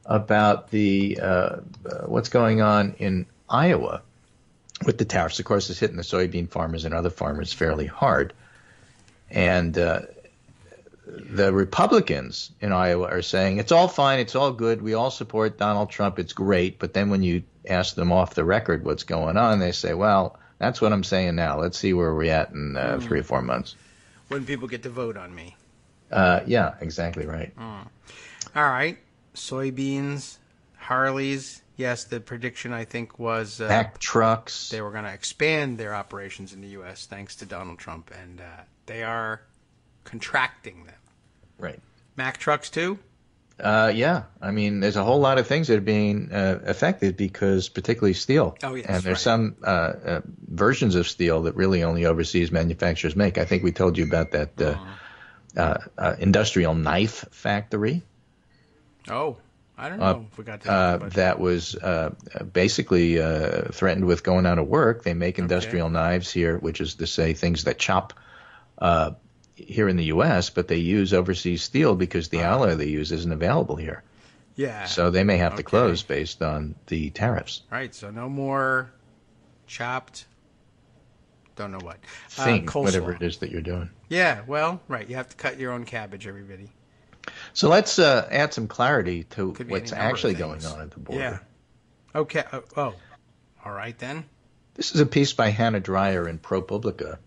about the what's going on in Iowa with the tariffs. Of course, it's hitting the soybean farmers and other farmers fairly hard. And the Republicans in Iowa are saying, it's all fine, it's all good, we all support Donald Trump, it's great. But then when you ask them off the record what's going on, they say, well, that's what I'm saying now. Let's see where we're at in 3 or 4 months. When people get to vote on me. Yeah, exactly right. All right. Soybeans, Harleys. Yes, the prediction, I think, was Mack trucks. They were going to expand their operations in the U.S. thanks to Donald Trump, and they are contracting them. Right. Mack trucks, too? Yeah, I mean, there's a whole lot of things that are being affected because, particularly steel. Oh, yes, and there's right. some versions of steel that really only overseas manufacturers make. I think we told you about that industrial knife factory. Oh, I don't know if we got to that. But... that was basically threatened with going out of work. They make industrial knives here, which is to say things that chop here in the U.S., but they use overseas steel because the alloy they use isn't available here. Yeah. So they may have to close based on the tariffs. Right. So no more chopped, don't know what. Whatever it is that you're doing. Yeah, well, right. You have to cut your own cabbage, everybody. So let's add some clarity to what's actually going on at the border. Yeah. Okay. All right then. This is a piece by Hannah Dreyer in ProPublica.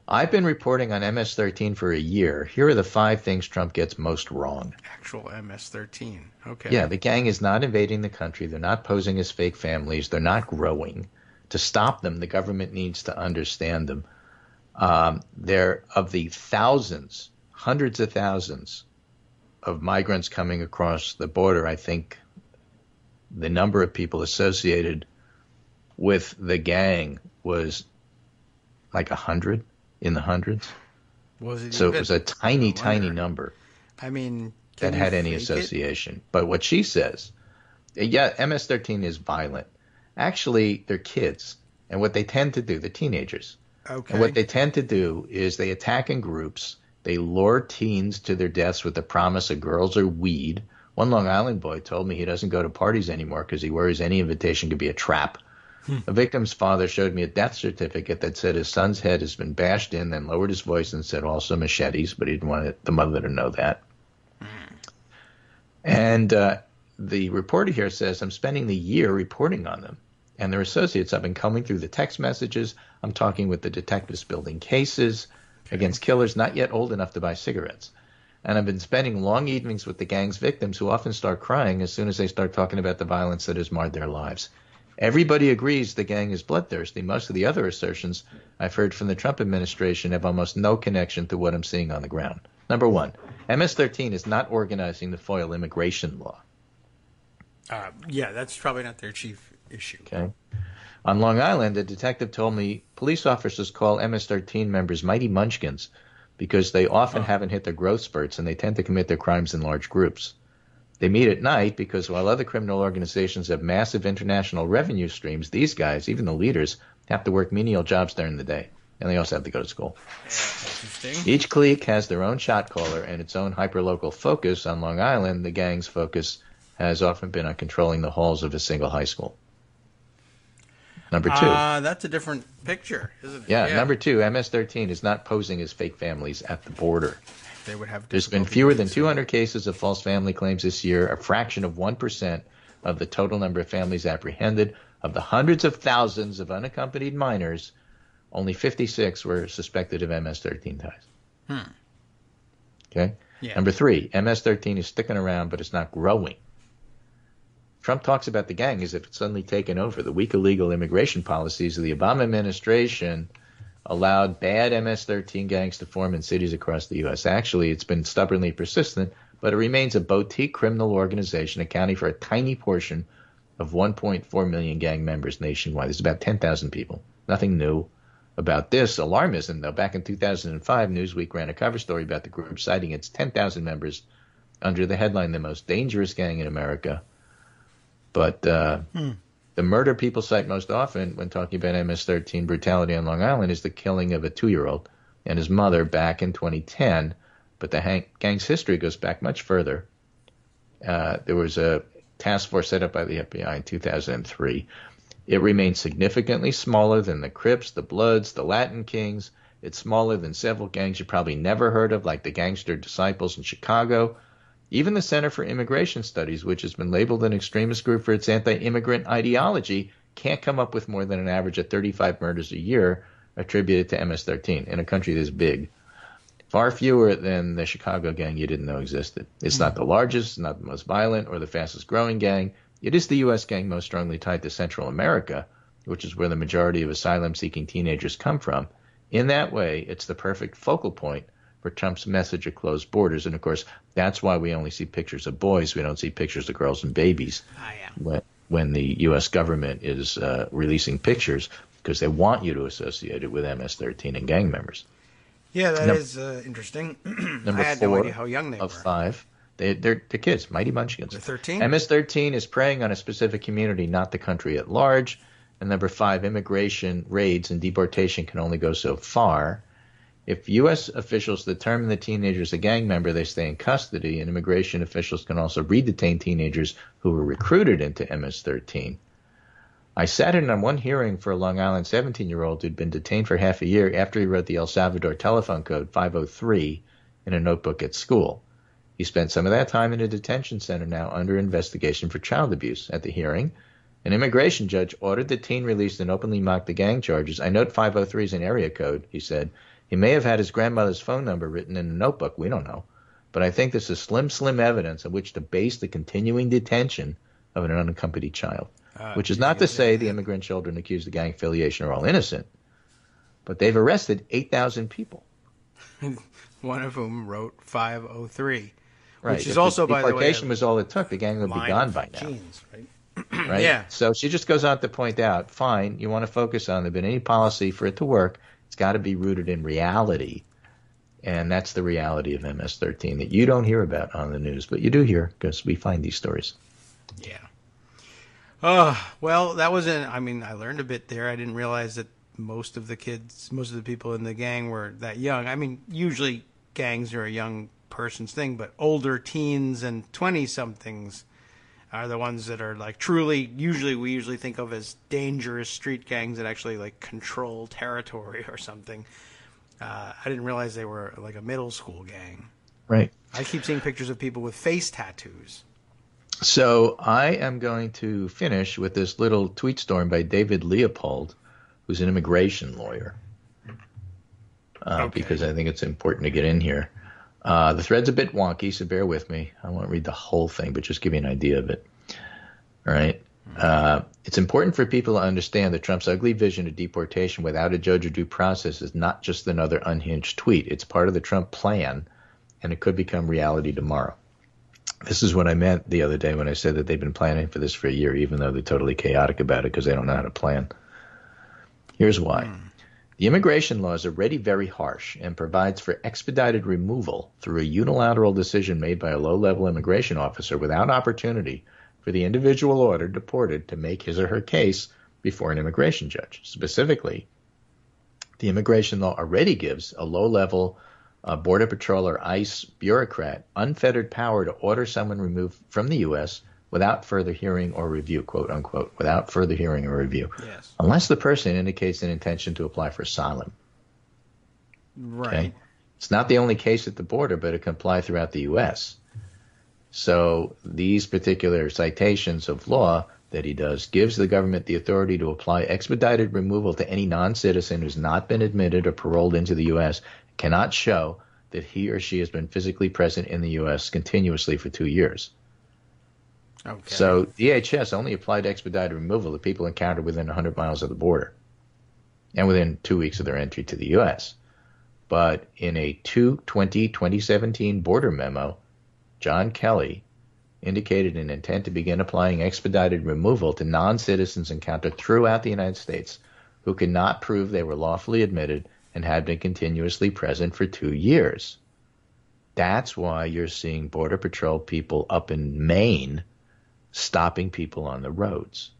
I've been reporting on MS-13 for a year. Here are the 5 things Trump gets most wrong. Actual MS-13. Okay. Yeah, the gang is not invading the country. They're not posing as fake families. They're not growing. To stop them, the government needs to understand them. They're of the thousands, hundreds of thousands of migrants coming across the border. I think the number of people associated with the gang was like 100. In the hundrds. So it was a tiny number. I mean, that had any association. But what she says, yeah, MS-13 is violent. Actually, they're kids. And what they tend to do, the teenagers. Okay. And what they tend to do is they attack in groups. They lure teens to their deaths with the promise of girls or weed. One Long Island boy told me he doesn't go to parties anymore because he worries any invitation could be a trap. A victim's father showed me a death certificate that said his son's head has been bashed in, then lowered his voice and said also machetes, but he didn't want the mother to know that. And the reporter here says, I'm spending the year reporting on them and their associates. I've been combing through the text messages. I'm talking with the detectives building cases against killers not yet old enough to buy cigarettes. And I've been spending long evenings with the gang's victims who often start crying as soon as they start talking about the violence that has marred their lives. Everybody agrees the gang is bloodthirsty. Most of the other assertions I've heard from the Trump administration have almost no connection to what I'm seeing on the ground. Number one, MS-13 is not organizing the FOIL immigration law. Yeah, that's probably not their chief issue. Okay. On Long Island, a detective told me police officers call MS-13 members mighty munchkins because they often haven't hit their growth spurts and they tend to commit their crimes in large groups. They meet at night because while other criminal organizations have massive international revenue streams, these guys, even the leaders, have to work menial jobs during the day. And they also have to go to school. Interesting. Each clique has their own shot caller and its own hyperlocal focus. On Long Island, the gang's focus has often been on controlling the halls of a single high school. Number 2. That's a different picture, isn't it? Yeah, number 2, MS-13 is not posing as fake families at the border. They would have. There's been fewer than 200 cases of false family claims this year, a fraction of 1% of the total number of families apprehended. Of the hundreds of thousands of unaccompanied minors, only 56 were suspected of MS-13 ties. Okay? Yeah. Number 3, MS-13 is sticking around, but it's not growing. Trump talks about the gang as if it's suddenly taken over. The weak illegal immigration policies of the Obama administration allowed bad MS-13 gangs to form in cities across the U.S. Actually, it's been stubbornly persistent, but it remains a boutique criminal organization accounting for a tiny portion of 1.4 million gang members nationwide. There's about 10,000 people. Nothing new about this. Alarmism, though. Back in 2005, Newsweek ran a cover story about the group, citing its 10,000 members under the headline, The Most Dangerous Gang in America. But the murder people cite most often when talking about MS-13 brutality on Long Island is the killing of a 2-year-old and his mother back in 2010. But the gang's history goes back much further. There was a task force set up by the FBI in 2003. It remains significantly smaller than the Crips, the Bloods, the Latin Kings. It's smaller than several gangs you probably never heard of, like the Gangster Disciples in Chicago. Even the Center for Immigration Studies, which has been labeled an extremist group for its anti-immigrant ideology, can't come up with more than an average of 35 murders a year attributed to MS-13 in a country this big. Far fewer than the Chicago gang you didn't know existed. It's not the largest, not the most violent, or the fastest growing gang. It is the U.S. gang most strongly tied to Central America, which is where the majority of asylum-seeking teenagers come from. In that way, it's the perfect focal point for Trump's message of closed borders. And, of course, that's why we only see pictures of boys. We don't see pictures of girls and babies when the U.S. government is releasing pictures, because they want you to associate it with MS-13 and gang members. Yeah, that is interesting. I had no idea how young they were. Of 5. They're kids, mighty munchkins. They're 13? MS-13 is preying on a specific community, not the country at large. And number 5, immigration raids and deportation can only go so far. If U.S. officials determine the teenager is a gang member, they stay in custody, and immigration officials can also redetain teenagers who were recruited into MS-13. I sat in on one hearing for a Long Island 17-year-old who'd been detained for half a year after he wrote the El Salvador telephone code 503 in a notebook at school. He spent some of that time in a detention center now under investigation for child abuse. At the hearing, an immigration judge ordered the teen released and openly mocked the gang charges. I note 503 is an area code, he said. He may have had his grandmother's phone number written in a notebook. We don't know. But I think this is slim evidence on which to base the continuing detention of an unaccompanied child. Which is not to say the immigrant children accused of gang affiliation are all innocent. But they've arrested 8,000 people. One of whom wrote 503. Right. Which is also, by the way, deportation was all it took. The gang would be gone by now. Genes, right? Right? Yeah. So she just goes on to point out, fine, you want to focus on there been any policy for it to work, it's got to be rooted in reality. And that's the reality of MS-13 that you don't hear about on the news, but you do hear because we find these stories. Yeah. Well, that was I learned a bit there. I didn't realize that most of the people in the gang were that young. I mean, usually gangs are a young person's thing, but older teens and 20-somethings are the ones that are like we usually think of as dangerous street gangs that actually like control territory or something. I didn't realize they were like a middle school gang. Right. I keep seeing pictures of people with face tattoos. So I am going to finish with this little tweet storm by David Leopold, who's an immigration lawyer, because I think it's important to get in here. The thread's a bit wonky, so bear with me. I won't read the whole thing, but just give you an idea of it. All right. It's important for people to understand that Trump's ugly vision of deportation without a judge or due process is not just another unhinged tweet. It's part of the Trump plan, and it could become reality tomorrow. This is what I meant the other day when I said that they've been planning for this for a year, even though they're totally chaotic about it because they don't know how to plan. Here's why. The immigration law is already very harsh and provides for expedited removal through a unilateral decision made by a low-level immigration officer without opportunity for the individual ordered deported to make his or her case before an immigration judge. Specifically, the immigration law already gives a low-level Border Patrol or ICE bureaucrat unfettered power to order someone removed from the U.S. without further hearing or review, quote unquote, without further hearing or review, unless the person indicates an intention to apply for asylum. Right. Okay? It's not the only case at the border, but it can apply throughout the U.S. So these particular citations of law that he does gives the government the authority to apply expedited removal to any non-citizen who's not been admitted or paroled into the U.S., cannot show that he or she has been physically present in the U.S. continuously for 2 years. Okay. So DHS only applied expedited removal to people encountered within 100 miles of the border and within 2 weeks of their entry to the U.S. But in a 2017 border memo, John Kelly indicated an intent to begin applying expedited removal to non-citizens encountered throughout the United States who could not prove they were lawfully admitted and had been continuously present for 2 years. That's why you're seeing Border Patrol people up in Maine stopping people on the roads.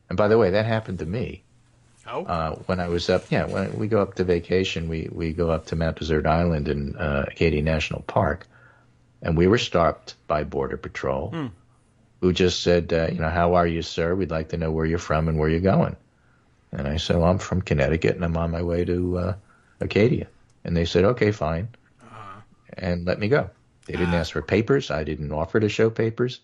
And by the way, that happened to me. When I was up, when we go up to vacation, we go up to Mount Desert Island in Acadia National Park, and we were stopped by Border Patrol, who just said, how are you, sir? We'd like to know where you're from and where you're going. And I said, well, I'm from Connecticut, and I'm on my way to Acadia. And they said, okay, fine, and let me go. They didn't ask for papers. I didn't offer to show papers.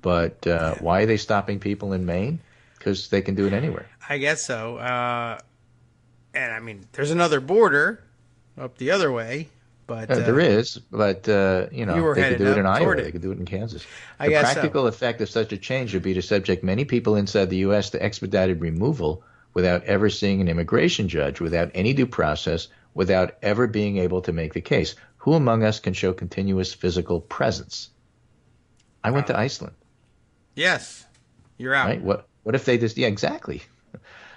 But why are they stopping people in Maine? Because they can do it anywhere. I guess so. And, I mean, there's another border up the other way. But there is, but, they could do it in Iowa. They could do it in Kansas. The practical effect of such a change would be to subject many people inside the U.S. to expedited removal without ever seeing an immigration judge, without any due process without ever being able to make the case. Who among us can show continuous physical presence? I went to Iceland. Yes, you're out. Right? What if they just, yeah, exactly.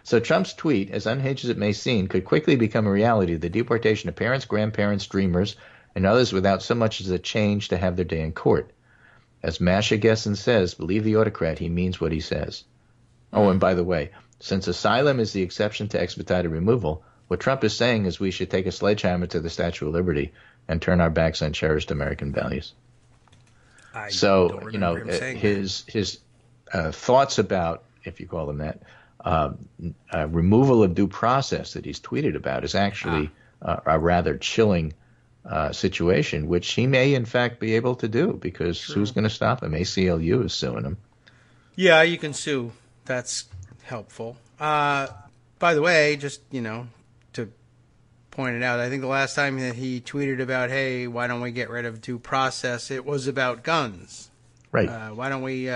So Trump's tweet, as unhinged as it may seem, could quickly become a reality, the deportation of parents, grandparents, dreamers, and others without so much as a change to have their day in court. As Masha Gessen says, believe the autocrat, he means what he says. Oh, and by the way, since asylum is the exception to expedited removal, what Trump is saying is we should take a sledgehammer to the Statue of Liberty and turn our backs on cherished American values. So, you know, his thoughts about, if you call them that, removal of due process that he's tweeted about is actually a rather chilling situation, which he may, in fact, be able to do, because who's going to stop him? ACLU is suing him. Yeah, you can sue. That's helpful. By the way, just, you know, to point it out, I think the last time that he tweeted about, hey, why don't we get rid of due process, it was about guns. Right. Why don't we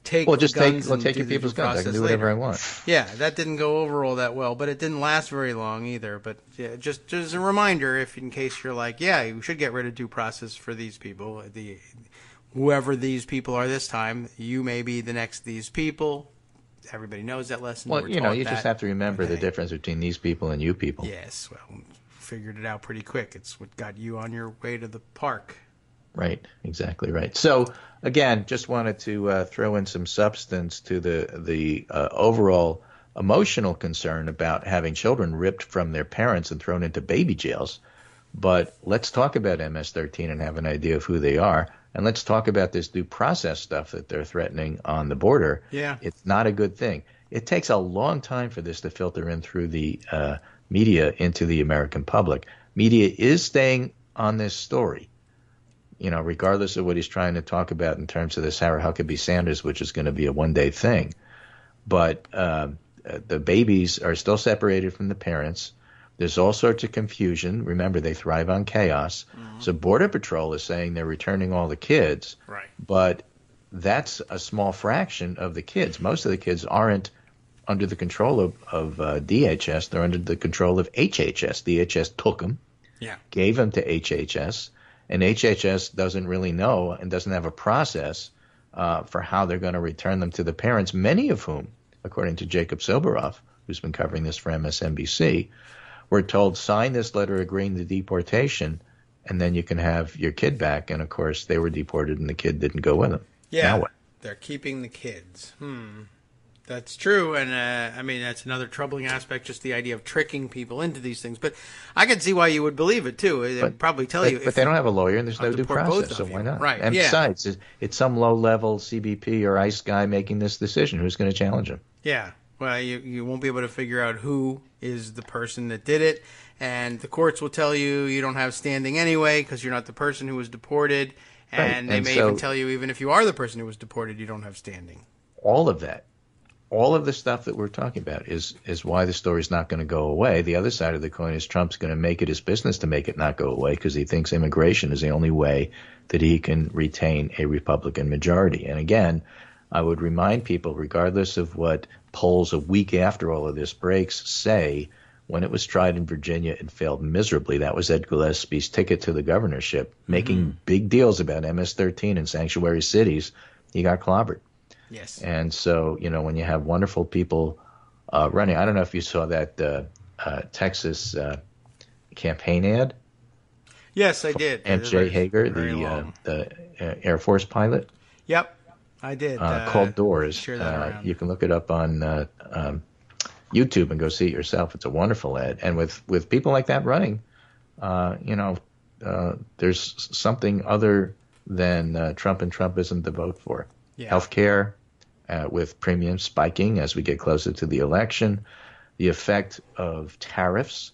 take well, just guns take your people's guns. I can do whatever I want. Yeah, that didn't go over all that well, but it didn't last very long either. But yeah, just as a reminder, if in case you're like, yeah, we should get rid of due process for these people, whoever these people are this time, you may be the next these people. Everybody knows that lesson. Well, you know, you just have to remember the difference between these people and you people. Yes, well, figured it out pretty quick. It's what got you on your way to the park. Right, exactly right. So, again, just wanted to throw in some substance to the overall emotional concern about having children ripped from their parents and thrown into baby jails. But let's talk about MS-13 and have an idea of who they are. And let's talk about this due process stuff that they're threatening on the border. Yeah. It's not a good thing. It takes a long time for this to filter in through the media into the American public. Media is staying on this story, you know, regardless of what he's trying to talk about in terms of the Sarah Huckabee Sanders, which is going to be a one-day thing. But the babies are still separated from the parents. There's all sorts of confusion. Remember, they thrive on chaos. Mm-hmm. So Border Patrol is saying they're returning all the kids. Right. But that's a small fraction of the kids. Most of the kids aren't under the control of DHS. They're under the control of HHS. DHS took them, gave them to HHS, and HHS doesn't really know and doesn't have a process for how they're going to return them to the parents, many of whom, according to Jacob Silberoff, who's been covering this for MSNBC, were told, sign this letter agreeing to deportation, and then you can have your kid back. And, of course, they were deported and the kid didn't go with them. Yeah, now what? They're keeping the kids. That's true. And, I mean, that's another troubling aspect, just the idea of tricking people into these things. But I can see why you would believe it, too. They'd probably tell you. But they don't have a lawyer and there's no due process, so why not? Right. And besides, it's some low-level CBP or ICE guy making this decision. Who's going to challenge him? Yeah. Well, you won't be able to figure out who is the person that did it, and the courts will tell you you don't have standing anyway because you're not the person who was deported, and they may even tell you even if you are the person who was deported, you don't have standing. All of that, all of the stuff that we're talking about is why the story's not going to go away. The other side of the coin is Trump's going to make it his business to make it not go away because he thinks immigration is the only way that he can retain a Republican majority. And again, I would remind people, regardless of what polls a week after all of this breaks say, when it was tried in Virginia, it failed miserably. That was Ed Gillespie's ticket to the governorship, making big deals about MS-13 in sanctuary cities. He got clobbered. Yes. And so, you know, when you have wonderful people running, I don't know if you saw that Texas campaign ad. Yes, I did. M.J. Hager, the Air Force pilot. Yep. I did. Called Doors. Share that you can look it up on YouTube and go see it yourself. It's a wonderful ad. And with people like that running, you know, there's something other than Trump and Trumpism to vote for. Yeah. Healthcare with premiums spiking as we get closer to the election. The effect of tariffs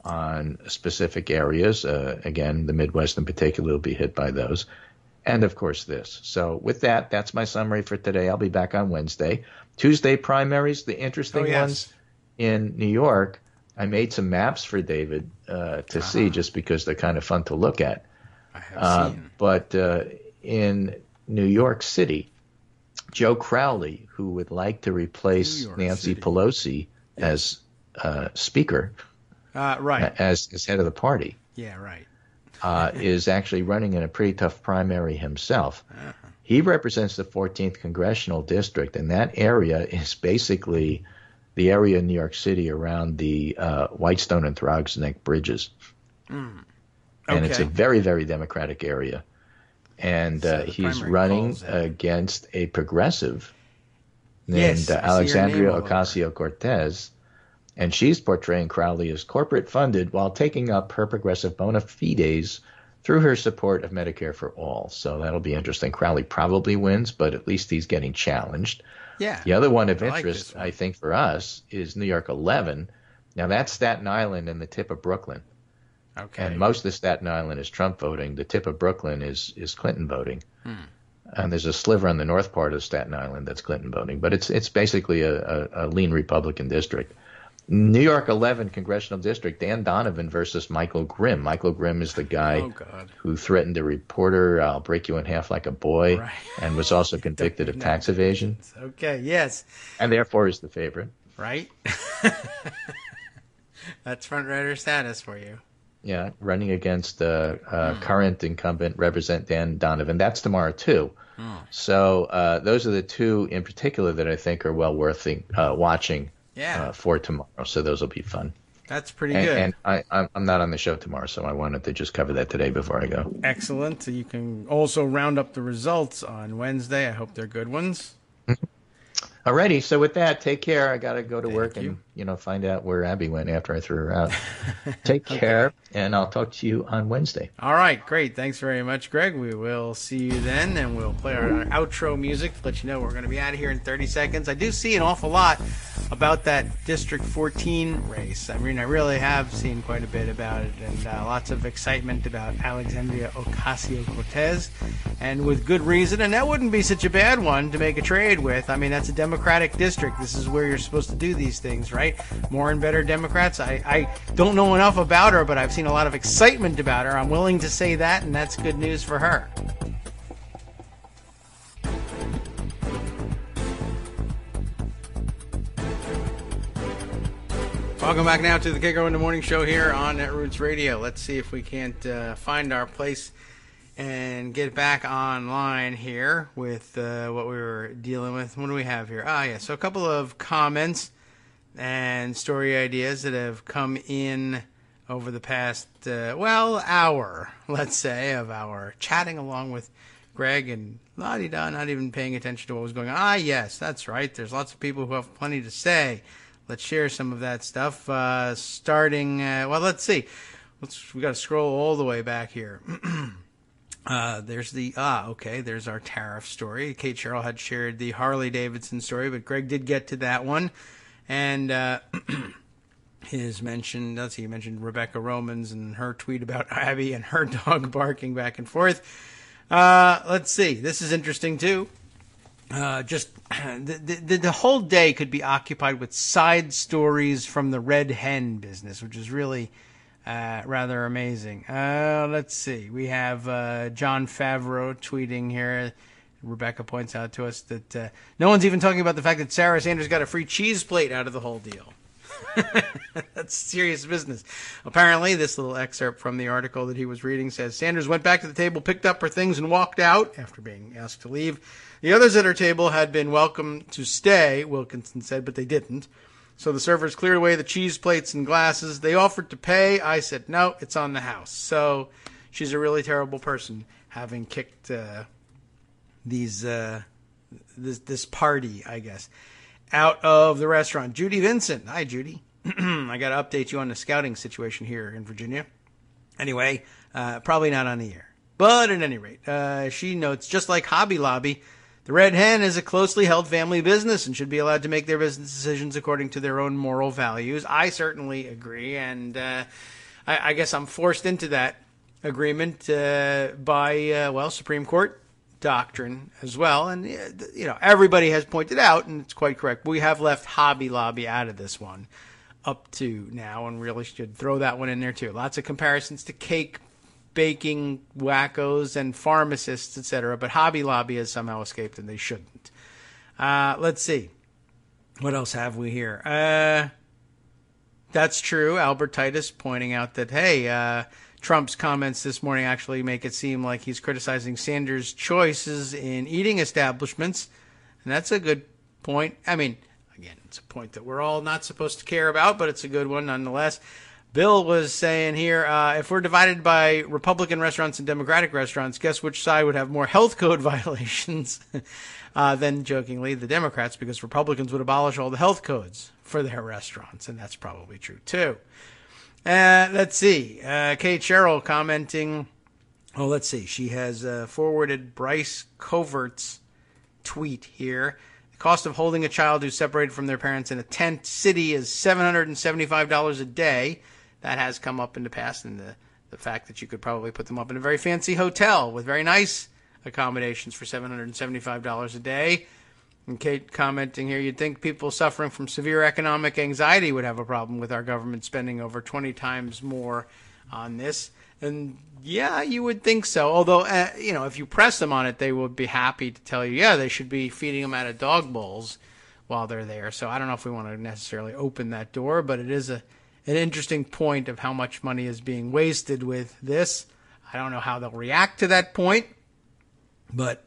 on specific areas. Again, the Midwest in particular will be hit by those. And, of course, this. So with that, that's my summary for today. I'll be back on Wednesday. Tuesday primaries, the interesting ones in New York. I made some maps for David to see just because they're kind of fun to look at. I have seen. But in New York City, Joe Crowley, who would like to replace Nancy Pelosi as Speaker, right, as head of the party. Yeah, right. Is actually running in a pretty tough primary himself. Uh-huh. He represents the 14th congressional district, and that area is basically the area in New York City around the Whitestone and Throgs Neck bridges. Okay. And it's a very, very Democratic area. And So he's running against a progressive named Yes, I see her Alexandria name all over. Ocasio-Cortez. And she's portraying Crowley as corporate funded while taking up her progressive bona fides through her support of Medicare for all. So that'll be interesting. Crowley probably wins, but at least he's getting challenged. Yeah. The other one of I like interest, this one. I think, for us is New York 11. Now, that's Staten Island and the tip of Brooklyn. Okay. And most of Staten Island is Trump voting. The tip of Brooklyn is Clinton voting. And there's a sliver on the north part of Staten Island that's Clinton voting. But it's basically a lean Republican district. New York 11 congressional district, Dan Donovan versus Michael Grimm. Michael Grimm is the guy who threatened a reporter, I'll break you in half like a boy, Right. and was also convicted of tax evasion, Okay, yes. and therefore is the favorite. Right? That's front runner status for you. Yeah, running against current incumbent Representative Dan Donovan. That's tomorrow, too. So those are the two in particular that I think are well worth watching for tomorrow. So those will be fun. That's pretty good. And I'm not on the show tomorrow, so I wanted to just cover that today before I go. Excellent. You can also round up the results on Wednesday. I hope they're good ones. Alrighty, so with that, take care. I got to go to work you. and find out where Abby went after I threw her out. Take care, and I'll talk to you on Wednesday. All right, great. Thanks very much, Greg. We will see you then, and we'll play our outro music to let you know we're going to be out of here in 30 seconds. I do see an awful lot about that District 14 race. I mean, I really have seen quite a bit about it, and lots of excitement about Alexandria Ocasio-Cortez, and with good reason. And that wouldn't be such a bad one to make a trade with. I mean, that's a Democratic district. This is where you're supposed to do these things, right? More and better Democrats. I don't know enough about her, but I've seen a lot of excitement about her. I'm willing to say that, and that's good news for her. Welcome back now to the Kagro in the Morning Show here on Netroots Radio. Let's see if we can't find our place and get back online here with what we were dealing with. What do we have here? So a couple of comments and story ideas that have come in over the past, hour, let's say, of our chatting along with Greg and la-di-da, not even paying attention to what was going on. Yes, that's right. There's lots of people who have plenty to say. Let's share some of that stuff. Starting, let's see. We got to scroll all the way back here. There's there's our tariff story. Kate Sherrill had shared the Harley Davidson story, but Greg did get to that one. And he mentioned Rebecca Romans and her tweet about Abby and her dog barking back and forth. Let's see. This is interesting, too. The whole day could be occupied with side stories from the Red Hen business, which is really rather amazing. Let's see. We have John Favreau tweeting here. Rebecca points out to us that no one's even talking about the fact that Sarah Sanders got a free cheese plate out of the whole deal. That's serious business. Apparently, this little excerpt from the article that he was reading says, Sanders went back to the table, picked up her things, and walked out after being asked to leave. The others at her table had been welcome to stay, Wilkinson said, but they didn't. So the servers cleared away the cheese plates and glasses. They offered to pay. I said, no, it's on the house. So she's a really terrible person, having kicked this party, I guess, out of the restaurant. Judy Vincent. Hi, Judy. I got to update you on the scouting situation here in Virginia. Anyway, probably not on the air. But at any rate, she notes, just like Hobby Lobby, the Red Hen is a closely held family business and should be allowed to make their business decisions according to their own moral values. I certainly agree, and I guess I'm forced into that agreement by Supreme Court doctrine as well. And, everybody has pointed out, and it's quite correct, we have left Hobby Lobby out of this one up to now, and really should throw that one in there too. Lots of comparisons to cake baking wackos and pharmacists, etc., but Hobby Lobby has somehow escaped, and they shouldn't. Let's see. What else have we here? That's true. Albert Titus pointing out that, hey, Trump's comments this morning actually make it seem like he's criticizing Sanders' choices in eating establishments. And that's a good point. I mean, again, it's a point that we're all not supposed to care about, but it's a good one nonetheless. Bill was saying here, if we're divided by Republican restaurants and Democratic restaurants, guess which side would have more health code violations? Then, jokingly, the Democrats, because Republicans would abolish all the health codes for their restaurants, and that's probably true, too. Let's see. Kate Sherrill commenting. Oh, let's see. She has forwarded Bryce Covert's tweet here. The cost of holding a child who's separated from their parents in a tent city is $775 a day. That has come up in the past, and the fact that you could probably put them up in a very fancy hotel with very nice accommodations for $775 a day. And Kate commenting here, you'd think people suffering from severe economic anxiety would have a problem with our government spending over 20 times more on this. And yeah, you would think so. Although, if you press them on it, they would be happy to tell you, yeah, they should be feeding them out of dog bowls while they're there. So I don't know if we want to necessarily open that door, but it is an interesting point of how much money is being wasted with this. I don't know how they'll react to that point, but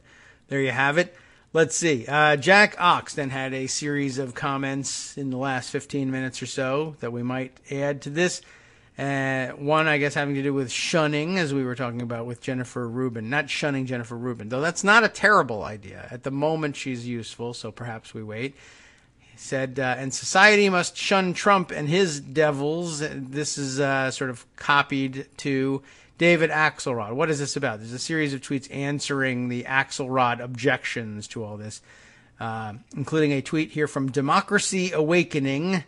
there you have it. Let's see. Jack Ox then had a series of comments in the last 15 minutes or so that we might add to this. One, I guess, having to do with shunning, as we were talking about with Jennifer Rubin. Not shunning Jennifer Rubin, though that's not a terrible idea. At the moment, she's useful, so perhaps we wait. He said, and society must shun Trump and his devils. This is sort of copied to David Axelrod. What is this about? There's a series of tweets answering the Axelrod objections to all this, including a tweet here from Democracy Awakening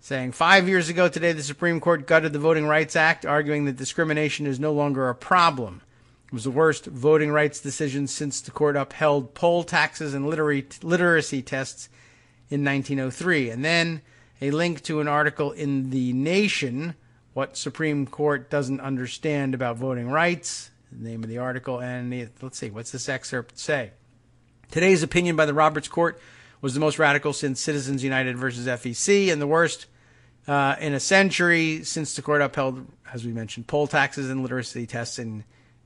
saying, 5 years ago today, the Supreme Court gutted the Voting Rights Act, arguing that discrimination is no longer a problem. It was the worst voting rights decision since the court upheld poll taxes and literacy tests in 1903. And then a link to an article in The Nation, What Supreme Court Doesn't Understand About Voting Rights, the name of the article. And let's see, what's this excerpt say? Today's opinion by the Roberts Court was the most radical since Citizens United versus FEC, and the worst in a century since the court upheld, as we mentioned, poll taxes and literacy tests in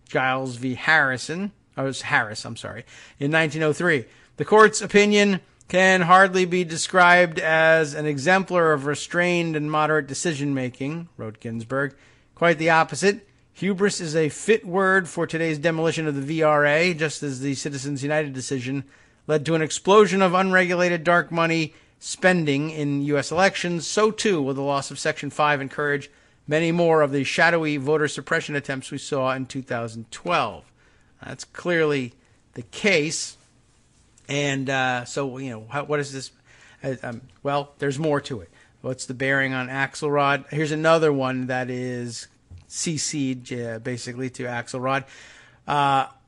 Giles v. Harris, in 1903. The court's opinion can hardly be described as an exemplar of restrained and moderate decision-making, wrote Ginsburg. Quite the opposite. Hubris is a fit word for today's demolition of the VRA, just as the Citizens United decision led to an explosion of unregulated dark money spending in U.S. elections. So, too, will the loss of Section 5 encourage many more of the shadowy voter suppression attempts we saw in 2012. That's clearly the case. And what is this? Well, there's more to it. What's the bearing on Axelrod? Here's another one that is CC'd basically to Axelrod.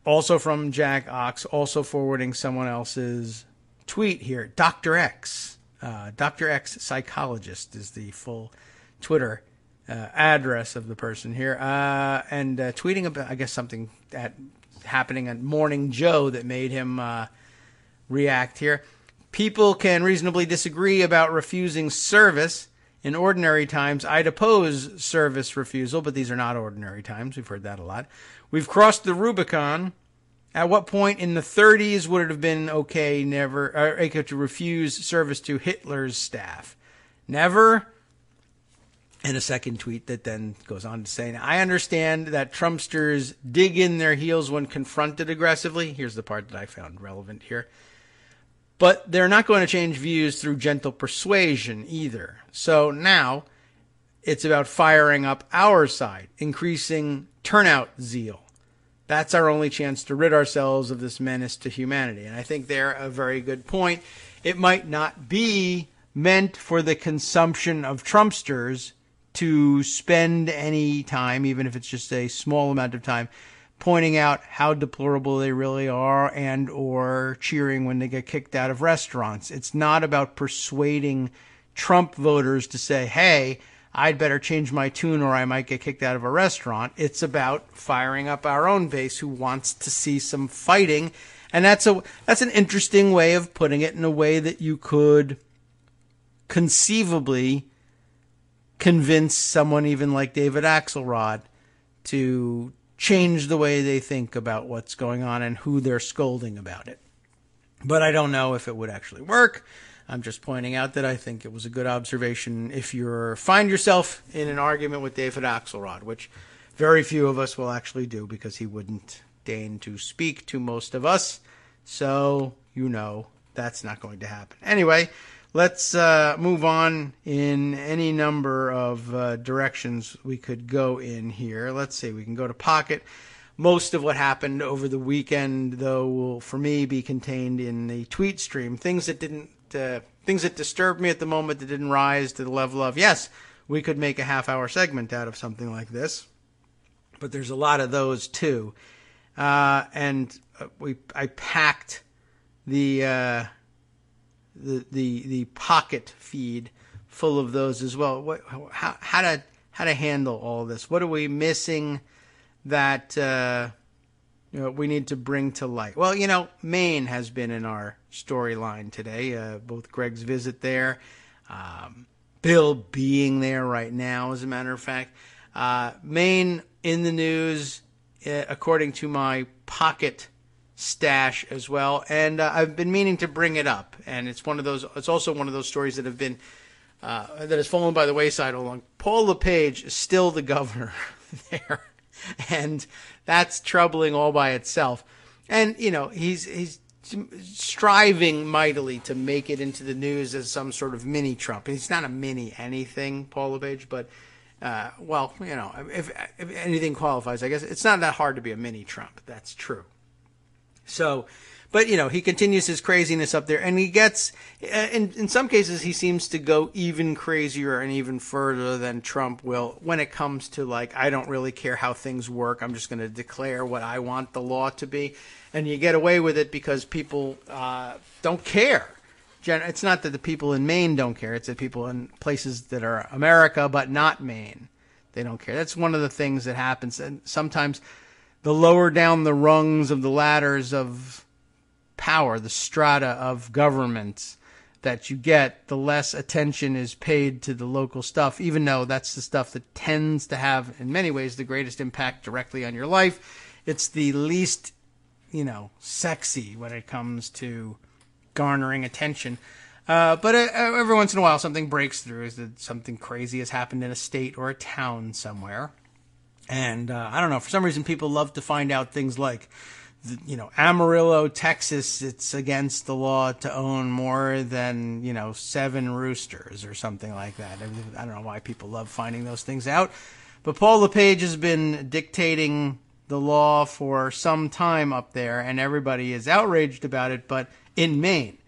Also from Jack Ox, also forwarding someone else's tweet here. Dr. X. Dr. X Psychologist is the full Twitter address of the person here. And tweeting about, I guess, something happening at Morning Joe that made him react here. People can reasonably disagree about refusing service. In ordinary times, I'd oppose service refusal, but these are not ordinary times. We've heard that a lot. We've crossed the Rubicon. At what point in the 30s would it have been okay to refuse service to Hitler's staff? Never. And a second tweet that then goes on to say, I understand that Trumpsters dig in their heels when confronted aggressively. Here's the part that I found relevant here. But they're not going to change views through gentle persuasion either. So now it's about firing up our side, increasing turnout zeal. That's our only chance to rid ourselves of this menace to humanity. And I think they're a very good point. It might not be meant for the consumption of Trumpsters to spend any time, even if it's just a small amount of time, pointing out how deplorable they really are and or cheering when they get kicked out of restaurants. It's not about persuading Trump voters to say, hey, I'd better change my tune or I might get kicked out of a restaurant. It's about firing up our own base who wants to see some fighting. And that's an interesting way of putting it, in a way that you could conceivably convince someone even like David Axelrod to change the way they think about what's going on and who they're scolding about it. But I don't know if it would actually work. I'm just pointing out that I think it was a good observation if you find yourself in an argument with David Axelrod, which very few of us will actually do because he wouldn't deign to speak to most of us. So, that's not going to happen. Anyway, let's move on in any number of directions we could go in here. Let's see, we can go to Pocket. Most of what happened over the weekend, though, will, for me, be contained in the tweet stream. Things that disturbed me at the moment that didn't rise to the level of, yes, we could make a half-hour segment out of something like this. But there's a lot of those, too. I packed the Pocket feed full of those as well. How to handle all this? What are we missing that we need to bring to light? Well, Maine has been in our storyline today. Both Greg's visit there, Bill being there right now, as a matter of fact. Maine in the news, according to my Pocket stash as well, and I've been meaning to bring it up. And it's also one of those stories that have been that has fallen by the wayside all along. Paul LePage is still the governor there. And that's troubling all by itself. And, he's striving mightily to make it into the news as some sort of mini Trump. He's not a mini anything, Paul LePage, but, if anything qualifies, I guess it's not that hard to be a mini Trump. That's true. So, but, he continues his craziness up there, and he gets, in some cases, he seems to go even crazier and even further than Trump will when it comes to, I don't really care how things work. I'm just going to declare what I want the law to be. And you get away with it because people don't care. It's not that the people in Maine don't care. It's that people in places that are America but not Maine, they don't care. That's one of the things that happens. And sometimes the lower down the rungs of the ladders of power, the strata of government that you get, the less attention is paid to the local stuff, even though that's the stuff that tends to have, in many ways, the greatest impact directly on your life. It's the least, sexy when it comes to garnering attention. But every once in a while, something breaks through. Is that something crazy has happened in a state or a town somewhere? And I don't know, for some reason, people love to find out things like, Amarillo, Texas, it's against the law to own more than, 7 roosters or something like that. I don't know why people love finding those things out. But Paul LePage has been dictating the law for some time up there, and everybody is outraged about it, but in Maine.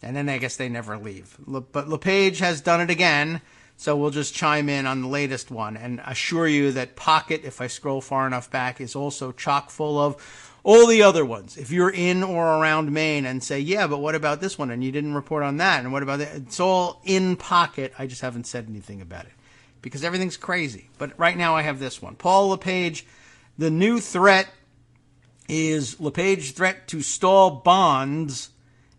And then I guess they never leave. But LePage has done it again, so we'll just chime in on the latest one and assure you that Pocket, if I scroll far enough back, is also chock full of all the other ones. If you're in or around Maine and say, yeah, but what about this one? And you didn't report on that. And what about that? It's all in Pocket. I just haven't said anything about it because everything's crazy. But right now I have this one. Paul LePage, the new threat is LePage threat to stall bonds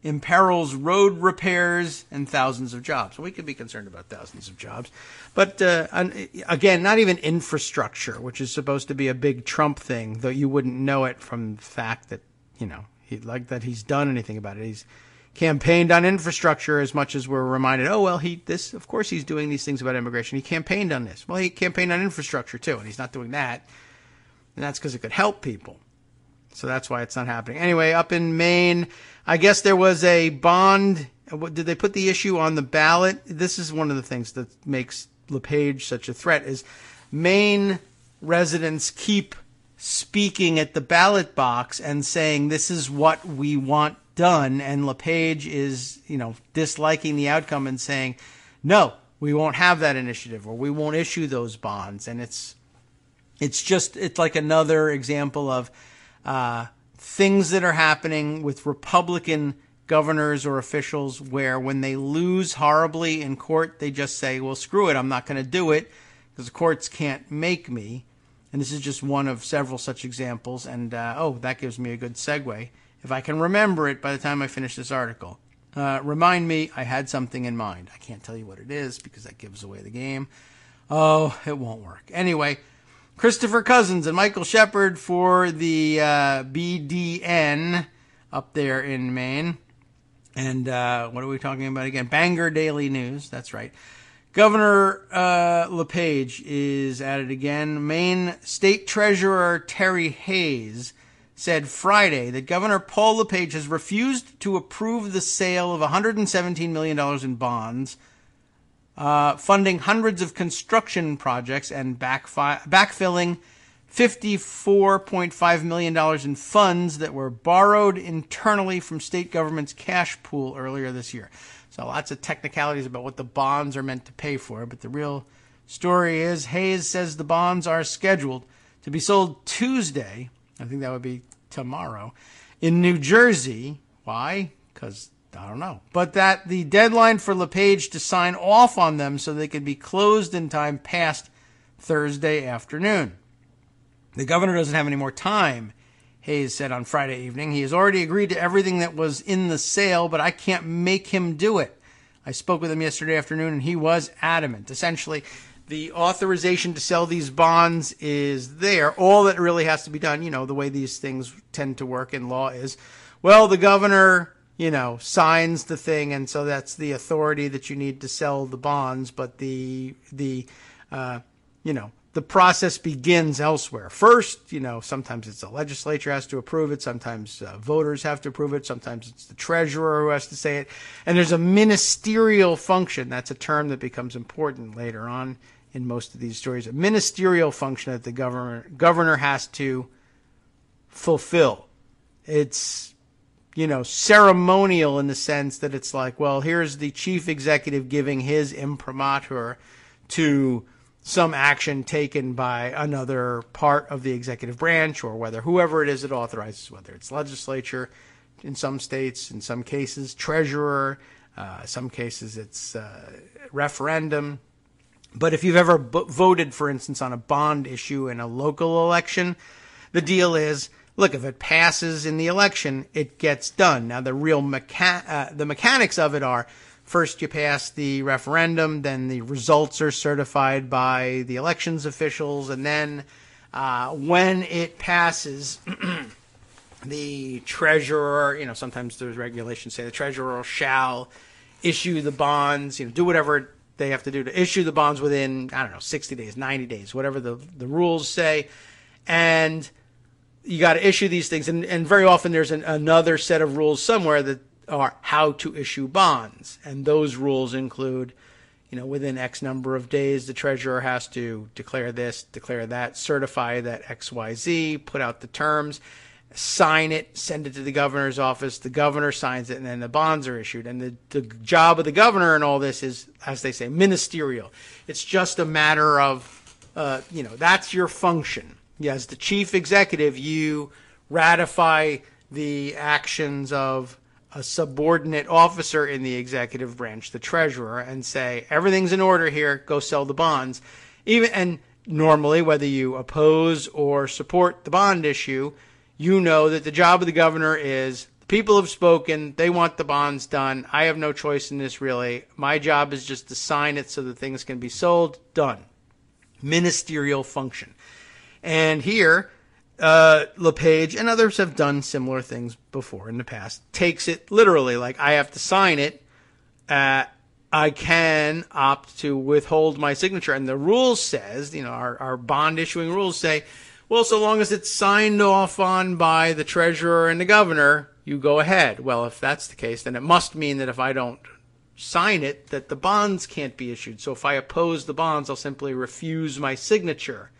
imperils road repairs and thousands of jobs. We could be concerned about thousands of jobs. But again, not even infrastructure, which is supposed to be a big Trump thing, though you wouldn't know it from the fact that, he's done anything about it. He's campaigned on infrastructure as much as we're reminded, of course he's doing these things about immigration. He campaigned on this. Well, he campaigned on infrastructure too, and he's not doing that. And that's because it could help people. So that's why it's not happening. Anyway, up in Maine, I guess there was a bond. Did they put the issue on the ballot? This is one of the things that makes LePage such a threat is Maine residents keep speaking at the ballot box and saying this is what we want done. And LePage is, disliking the outcome and saying, no, we won't have that initiative or we won't issue those bonds. And it's like another example of things that are happening with Republican governors or officials where when they lose horribly in court, they just say, well, screw it, I'm not going to do it because the courts can't make me. And this is just one of several such examples. And, that gives me a good segue. If I can remember it by the time I finish this article. Remind me, I had something in mind. I can't tell you what it is because that gives away the game. Oh, it won't work. Anyway, Christopher Cousins and Michael Shepard for the BDN up there in Maine. And what are we talking about again? Bangor Daily News. That's right. Governor LePage is at it again. Maine State Treasurer Terry Hayes said Friday that Governor Paul LePage has refused to approve the sale of $117 million in bonds, funding hundreds of construction projects and backfilling $54.5 million in funds that were borrowed internally from state government's cash pool earlier this year. So lots of technicalities about what the bonds are meant to pay for, but the real story is Hayes says the bonds are scheduled to be sold Tuesday, I think that would be tomorrow, in New Jersey. Why? Because I don't know. But that the deadline for LePage to sign off on them so they could be closed in time passed Thursday afternoon. The governor doesn't have any more time, Hayes said on Friday evening. He has already agreed to everything that was in the sale, but I can't make him do it. I spoke with him yesterday afternoon, and he was adamant. Essentially, the authorization to sell these bonds is there. All that really has to be done, the way these things tend to work in law is, well, the governor, signs the thing, and so that's the authority that you need to sell the bonds, but the process begins elsewhere. First, sometimes it's the legislature has to approve it. Sometimes voters have to approve it. Sometimes it's the treasurer who has to say it. And there's a ministerial function. That's a term that becomes important later on in most of these stories. A ministerial function that the governor has to fulfill. It's, ceremonial in the sense that it's like, well, here's the chief executive giving his imprimatur to some action taken by another part of the executive branch, or whether whoever it is it authorizes, whether it's legislature in some states, in some cases treasurer, some cases it's referendum. But if you've ever voted, for instance, on a bond issue in a local election, the deal is, look, if it passes in the election, it gets done. Now, the real the mechanics of it are, first, you pass the referendum, then the results are certified by the elections officials, and then when it passes, the treasurer, sometimes there's regulations say the treasurer shall issue the bonds, do whatever they have to do to issue the bonds within, 60 days, 90 days, whatever the rules say. And you got to issue these things. And very often there's another set of rules somewhere that are how to issue bonds. And those rules include, within X number of days, the treasurer has to declare this, declare that, certify that XYZ, put out the terms, sign it, send it to the governor's office. The governor signs it, and then the bonds are issued. And the job of the governor in all this is, as they say, ministerial. It's just a matter of, that's your function. As the chief executive, you ratify the actions of a subordinate officer in the executive branch, the treasurer, and say, everything's in order here, go sell the bonds. And normally, whether you oppose or support the bond issue, you know that the job of the governor is, the people have spoken, they want the bonds done, I have no choice in this really, my job is just to sign it so that things can be sold, done. Ministerial function. And here, LePage and others have done similar things before in the past, takes it literally, like I have to sign it, I can opt to withhold my signature. And the rules says, our bond issuing rules say, well, so long as it's signed off on by the treasurer and the governor, you go ahead. Well, if that's the case, then it must mean that if I don't sign it, that the bonds can't be issued. So if I oppose the bonds, I'll simply refuse my signature.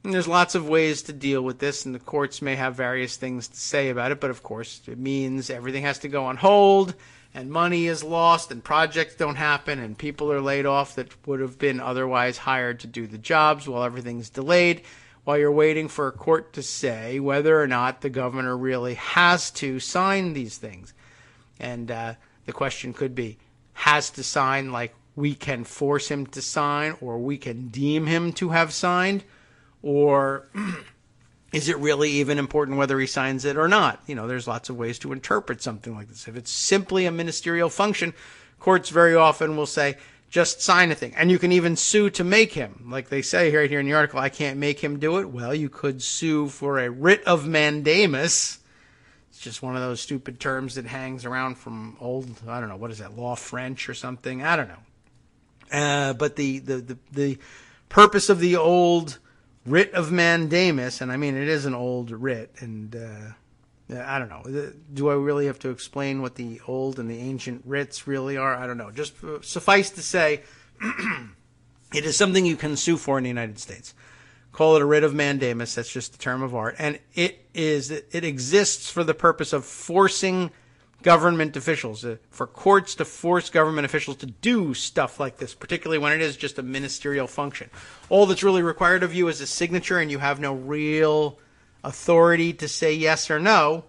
And there's lots of ways to deal with this, and the courts may have various things to say about it, but of course it means everything has to go on hold, and money is lost, and projects don't happen, and people are laid off that would have been otherwise hired to do the jobs while everything's delayed, while you're waiting for a court to say whether or not the governor really has to sign these things. And the question could be, has to sign, like we can force him to sign, or we can deem him to have signed? Or is it really even important whether he signs it or not? There's lots of ways to interpret something like this. If it's simply a ministerial function, courts very often will say, just sign a thing. And you can even sue to make him. Like they say right here in the article, I can't make him do it. Well, you could sue for a writ of mandamus. It's just one of those stupid terms that hangs around from old, I don't know, what is that, law French or something? I don't know. But the purpose of the old writ of mandamus, and I mean, it is an old writ, and I don't know. Do I really have to explain what the old and the ancient writs really are? I don't know. Just suffice to say, it is something you can sue for in the United States. Call it a writ of mandamus. That's just a term of art. And it exists for the purpose of forcing government officials, for courts to force government officials to do stuff like this, particularly when it is just a ministerial function. All that's really required of you is a signature, and you have no real authority to say yes or no.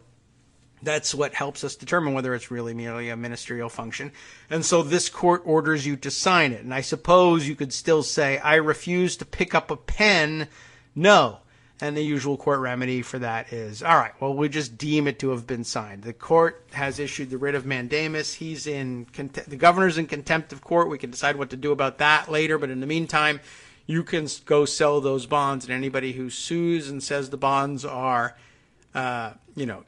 That's what helps us determine whether it's really merely a ministerial function. And so this court orders you to sign it. And I suppose you could still say, I refuse to pick up a pen. No. And the usual court remedy for that is, all right, well, we just deem it to have been signed. The court has issued the writ of mandamus. The governor's in contempt of court. We can decide what to do about that later. But in the meantime, you can go sell those bonds, and anybody who sues and says the bonds are,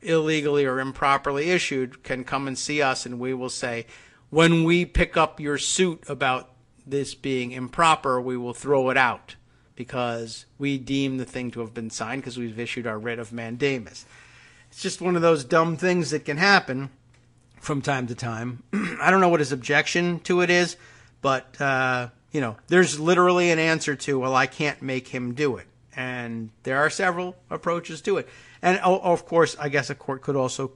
illegally or improperly issued can come and see us, and we will say, when we pick up your suit about this being improper, we will throw it out because we deem the thing to have been signed because we've issued our writ of mandamus. It's just one of those dumb things that can happen from time to time. I don't know what his objection to it is, but there's literally an answer to, well, I can't make him do it. And there are several approaches to it. And, of course, I guess a court could also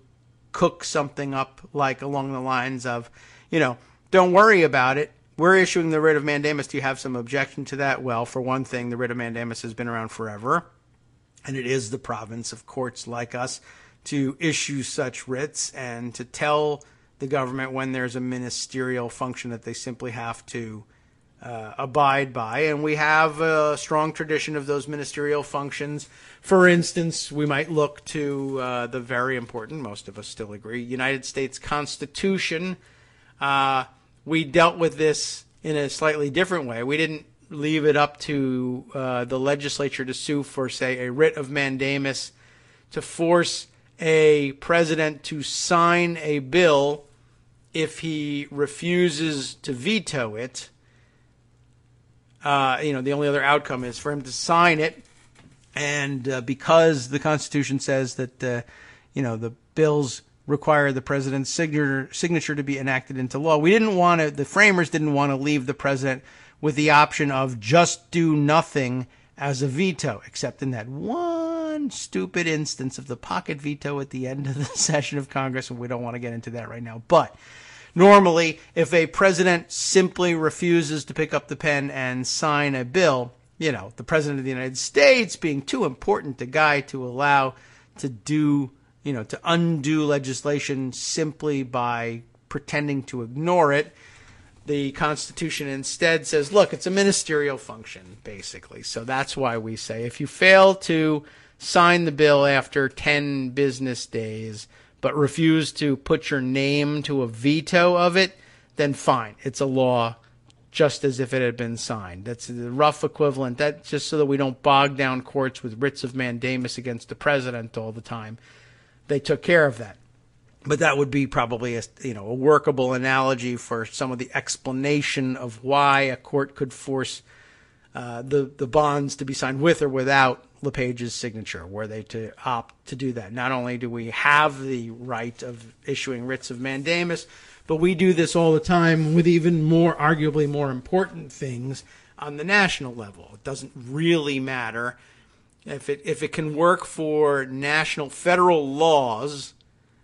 cook something up like along the lines of, don't worry about it. We're issuing the writ of mandamus. Do you have some objection to that? Well, for one thing, the writ of mandamus has been around forever. And it is the province of courts like us to issue such writs and to tell the government when there's a ministerial function that they simply have to abide by. And we have a strong tradition of those ministerial functions. For instance, we might look to the very important, most of us still agree, United States Constitution. We dealt with this in a slightly different way. We didn't leave it up to the legislature to sue for, say, a writ of mandamus to force a president to sign a bill if he refuses to veto it. The only other outcome is for him to sign it, and because the Constitution says that the bills require the president's signature to be enacted into law, the framers didn't want to leave the president with the option of just do nothing as a veto, except in that one stupid instance of the pocket veto at the end of the session of Congress, and we don't want to get into that right now. But normally, if a president simply refuses to pick up the pen and sign a bill, the president of the United States being too important a guy to allow to do, to undo legislation simply by pretending to ignore it, the Constitution instead says, look, it's a ministerial function, basically. So that's why we say if you fail to sign the bill after 10 business days, but refuse to put your name to a veto of it, then fine. It's a law just as if it had been signed. That's the rough equivalent. That's just so that we don't bog down courts with writs of mandamus against the president all the time. They took care of that. But that would be probably a workable analogy for some of the explanation of why a court could force the bonds to be signed with or without LePage's signature, were they to opt to do that. Not only do we have the right of issuing writs of mandamus, but we do this all the time with even more, arguably more important things on the national level. It doesn't really matter if it can work for national federal laws,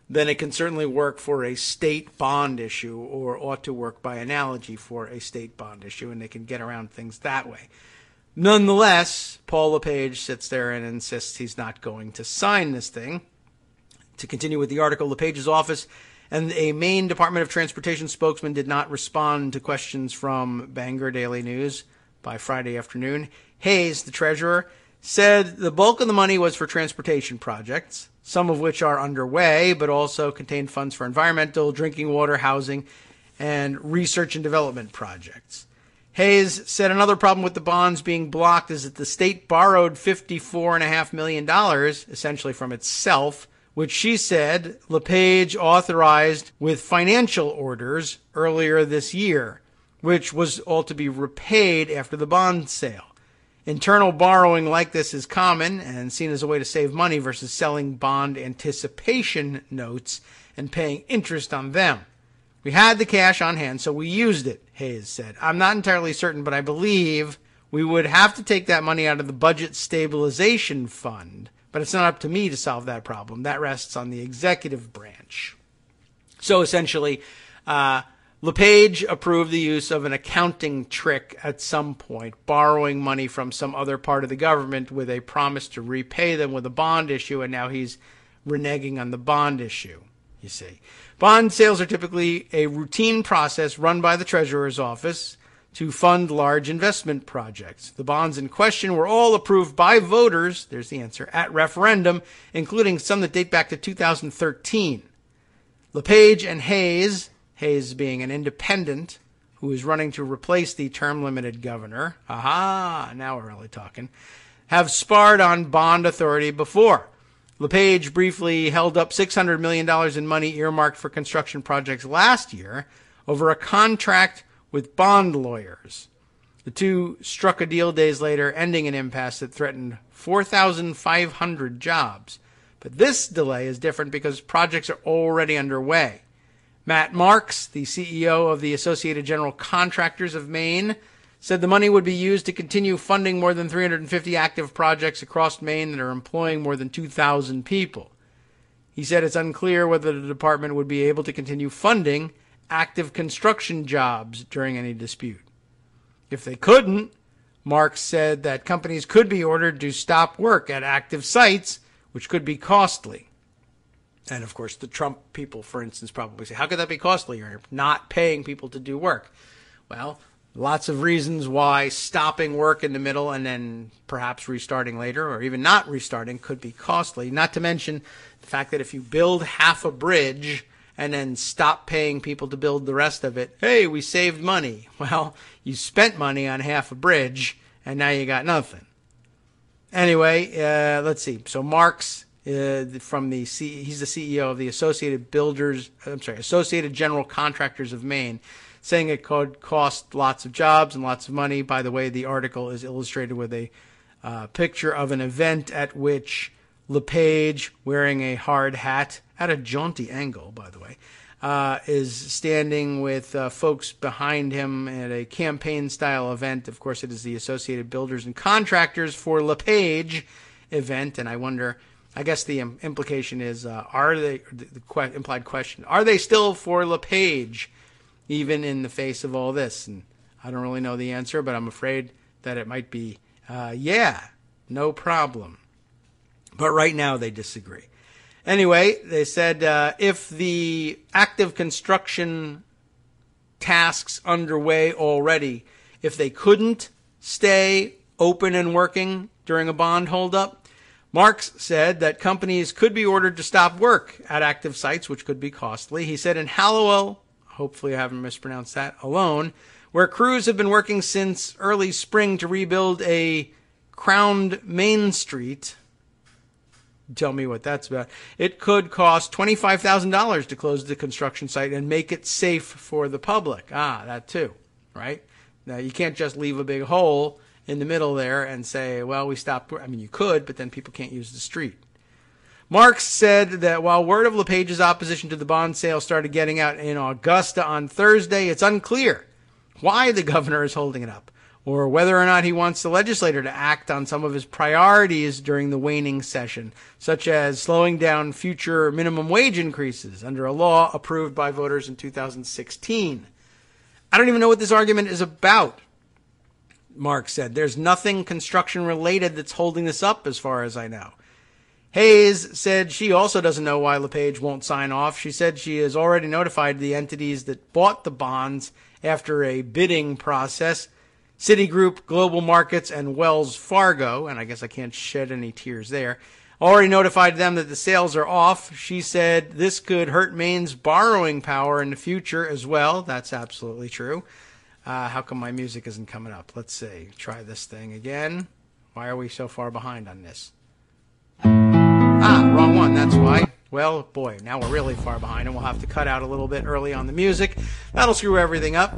then it can certainly work for a state bond issue, or ought to work by analogy for a state bond issue, and they can get around things that way. Nonetheless, Paul LePage sits there and insists he's not going to sign this thing. To continue with the article, LePage's office and a Maine Department of Transportation spokesman did not respond to questions from Bangor Daily News by Friday afternoon. Hayes, the treasurer, said the bulk of the money was for transportation projects, some of which are underway, but also contained funds for environmental, drinking water, housing, and research and development projects. Hayes said another problem with the bonds being blocked is that the state borrowed $54.5 million, essentially from itself, which she said LePage authorized with financial orders earlier this year, which was all to be repaid after the bond sale. Internal borrowing like this is common and seen as a way to save money versus selling bond anticipation notes and paying interest on them. We had the cash on hand, so we used it, Hayes said. I'm not entirely certain, but I believe we would have to take that money out of the budget stabilization fund. But it's not up to me to solve that problem. That rests on the executive branch. So essentially, LePage approved the use of an accounting trick at some point, borrowing money from some other part of the government with a promise to repay them with a bond issue, and now he's reneging on the bond issue, you see. Bond sales are typically a routine process run by the Treasurer's office to fund large investment projects. The bonds in question were all approved by voters, there's the answer, at referendum, including some that date back to 2013. LePage and Hayes being an independent who is running to replace the term-limited governor, now we're really talking, have sparred on bond authority before. LePage briefly held up $600 million in money earmarked for construction projects last year over a contract with bond lawyers. The two struck a deal days later, ending an impasse that threatened 4,500 jobs. But this delay is different because projects are already underway. Matt Marks, the CEO of the Associated General Contractors of Maine, said the money would be used to continue funding more than 350 active projects across Maine that are employing more than 2,000 people. He said it's unclear whether the department would be able to continue funding active construction jobs during any dispute. If they couldn't, Marks said that companies could be ordered to stop work at active sites, which could be costly. And, of course, the Trump people, for instance, probably say, how could that be costly? You're not paying people to do work. Well, lots of reasons why stopping work in the middle and then perhaps restarting later or even not restarting could be costly. Not to mention the fact that if you build half a bridge and then stop paying people to build the rest of it, hey, we saved money. Well, you spent money on half a bridge and now you got nothing. Anyway, let's see. So Marks, he's the CEO of the Associated General Contractors of Maine, saying it could cost lots of jobs and lots of money. By the way, the article is illustrated with a picture of an event at which LePage, wearing a hard hat at a jaunty angle, by the way, is standing with folks behind him at a campaign-style event. Of course, it is the Associated Builders and Contractors for LePage event, and I wonder, I guess the implication is, implied question, are they still for LePage, even in the face of all this? And I don't really know the answer, but I'm afraid that it might be, yeah, no problem. But right now they disagree. Anyway, they said if the active construction tasks underway already, if they couldn't stay open and working during a bond holdup, Marks said that companies could be ordered to stop work at active sites, which could be costly. He said in Hallowell, hopefully I haven't mispronounced that, alone, where crews have been working since early spring to rebuild a crowned Main Street. Tell me what that's about. It could cost $25,000 to close the construction site and make it safe for the public. That too, right? Now, you can't just leave a big hole in the middle there and say, well, we stopped. I mean, you could, but then people can't use the street. Marks said that while word of LePage's opposition to the bond sale started getting out in Augusta on Thursday, it's unclear why the governor is holding it up, or whether or not he wants the legislator to act on some of his priorities during the waning session, such as slowing down future minimum wage increases under a law approved by voters in 2016. I don't even know what this argument is about, Mark said. There's nothing construction-related that's holding this up, as far as I know. Hayes said she also doesn't know why LePage won't sign off. She said she has already notified the entities that bought the bonds after a bidding process, Citigroup, Global Markets, and Wells Fargo, and I guess I can't shed any tears there. already notified them that the sales are off. She said this could hurt Maine's borrowing power in the future as well. That's absolutely true. How come my music isn't coming up? Let's see. Try this thing again. Why are we so far behind on this? Wrong one. That's why. Well, boy, now we're really far behind, and we'll have to cut out a little bit early on the music. That'll screw everything up.